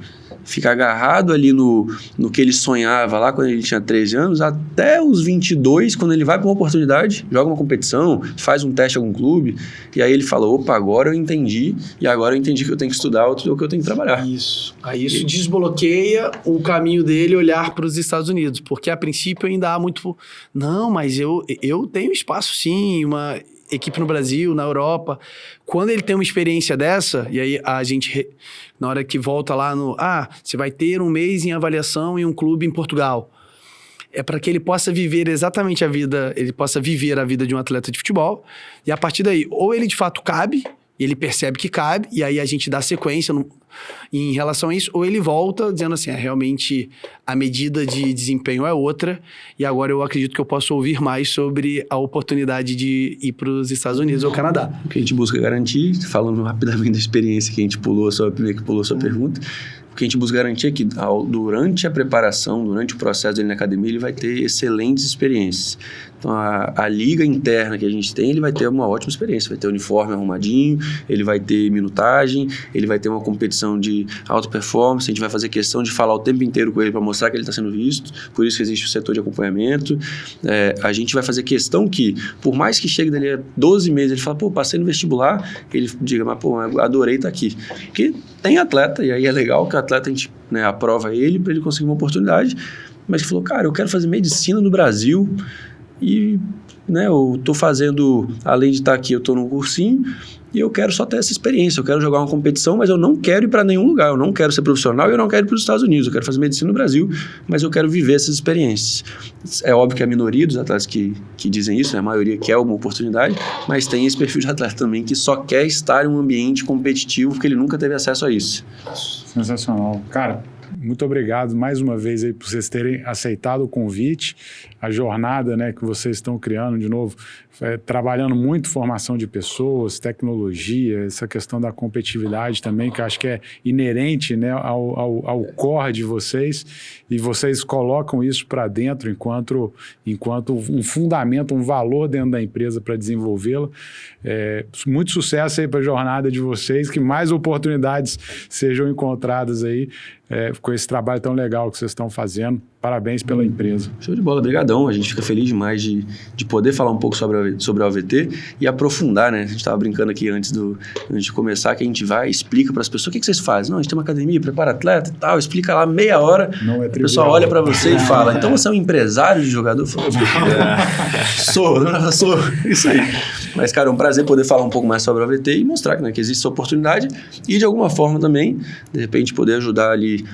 S4: fica agarrado ali no que ele sonhava lá quando ele tinha 13 anos, até os 22, quando ele vai para uma oportunidade, joga uma competição, faz um teste em algum clube, e aí ele fala, opa, agora eu entendi, e agora eu entendi que eu tenho que estudar ou que eu tenho que trabalhar.
S5: Isso. Aí isso desbloqueia o caminho dele olhar para os Estados Unidos, porque a princípio ainda há muito... Não, mas eu tenho espaço sim, uma equipe no Brasil, na Europa. Quando ele tem uma experiência dessa, e aí a gente, na hora que volta lá você vai ter 1 mês em avaliação em um clube em Portugal. É para que ele possa viver exatamente a vida de um atleta de futebol, e a partir daí, ou ele de fato cabe, ele percebe que cabe, e aí a gente dá sequência em relação a isso, ou ele volta dizendo assim, realmente a medida de desempenho é outra, e agora eu acredito que eu posso ouvir mais sobre a oportunidade de ir para os Estados Unidos ou Canadá.
S4: O que a gente busca garantir, falando rapidamente da experiência que a gente pulou a sua pergunta, o que a gente busca garantir é que durante a preparação, durante o processo dele na academia, ele vai ter excelentes experiências. Então, a liga interna que a gente tem, ele vai ter uma ótima experiência. Vai ter uniforme arrumadinho, ele vai ter minutagem, ele vai ter uma competição de alta performance, a gente vai fazer questão de falar o tempo inteiro com ele para mostrar que ele está sendo visto, por isso que existe o setor de acompanhamento. A gente vai fazer questão que, por mais que chegue dali a 12 meses, ele fala, pô, passei no vestibular, ele diga, mas pô, adorei estar aqui. Porque tem atleta, e aí é legal que o atleta, a gente aprova ele para ele conseguir uma oportunidade, mas ele falou, cara, eu quero fazer medicina no Brasil, e eu estou fazendo, além de estar aqui, eu estou num cursinho, e eu quero só ter essa experiência, eu quero jogar uma competição, mas eu não quero ir para nenhum lugar, eu não quero ser profissional e eu não quero ir para os Estados Unidos, eu quero fazer medicina no Brasil, mas eu quero viver essas experiências. É óbvio que a minoria dos atletas que dizem isso, né? A maioria quer alguma oportunidade, mas tem esse perfil de atleta também que só quer estar em um ambiente competitivo porque ele nunca teve acesso a isso.
S3: Sensacional. Cara, muito obrigado mais uma vez aí por vocês terem aceitado o convite, a jornada, né, que vocês estão criando de novo, trabalhando muito formação de pessoas, tecnologia, essa questão da competitividade também, que eu acho que é inerente, né, ao core de vocês, e vocês colocam isso para dentro enquanto um fundamento, um valor dentro da empresa para desenvolvê-la. Muito sucesso aí para a jornada de vocês, que mais oportunidades sejam encontradas aí com esse trabalho tão legal que vocês estão fazendo. Parabéns pela empresa.
S4: Show de bola, obrigadão. A gente fica feliz demais de poder falar um pouco sobre a OVT e aprofundar, né? A gente estava brincando aqui antes de começar, que a gente vai e explica para as pessoas o que vocês fazem. Não, a gente tem uma academia, prepara atleta e tal, explica lá meia hora, o pessoal olha para você e fala, então você é um empresário de jogador? Sou, isso aí. Mas, cara, é um prazer poder falar um pouco mais sobre a OVT e mostrar que existe essa oportunidade e, de alguma forma também, de repente, poder ajudar ali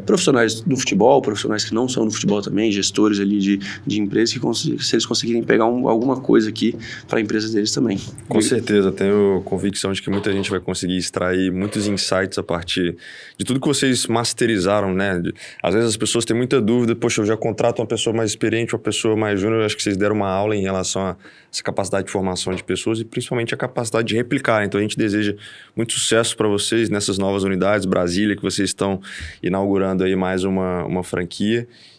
S4: profissionais do futebol, profissionais que não são do futebol também, gestores ali de empresas, que se eles conseguirem pegar alguma coisa aqui para a empresa deles também.
S2: Com certeza, tenho convicção de que muita gente vai conseguir extrair muitos insights a partir de tudo que vocês masterizaram, né? Às vezes as pessoas têm muita dúvida, poxa, eu já contrato uma pessoa mais experiente, uma pessoa mais júnior, acho que vocês deram uma aula em relação a essa capacidade de formação de pessoas e principalmente a capacidade de replicar. Então a gente deseja muito sucesso para vocês nessas novas unidades, Brasília, que vocês estão inaugurando aí mais uma franquia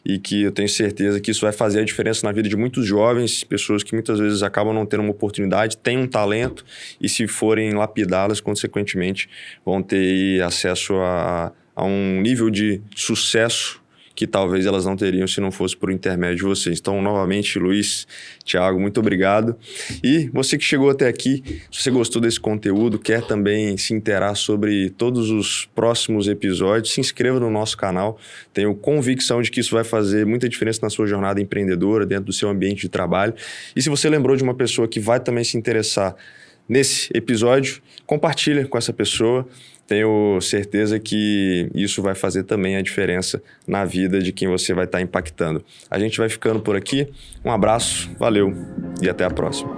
S2: e que eu tenho certeza que isso vai fazer a diferença na vida de muitos jovens, pessoas que muitas vezes acabam não tendo uma oportunidade, têm um talento e se forem lapidadas, consequentemente vão ter acesso a um nível de sucesso que talvez elas não teriam se não fosse por intermédio de vocês. Então, novamente, Luiz, Thiago, muito obrigado. E você que chegou até aqui, se você gostou desse conteúdo, quer também se inteirar sobre todos os próximos episódios, se inscreva no nosso canal. Tenho convicção de que isso vai fazer muita diferença na sua jornada empreendedora, dentro do seu ambiente de trabalho. E se você lembrou de uma pessoa que vai também se interessar nesse episódio, compartilha com essa pessoa. Tenho certeza que isso vai fazer também a diferença na vida de quem você vai estar impactando. A gente vai ficando por aqui. Um abraço, valeu e até a próxima.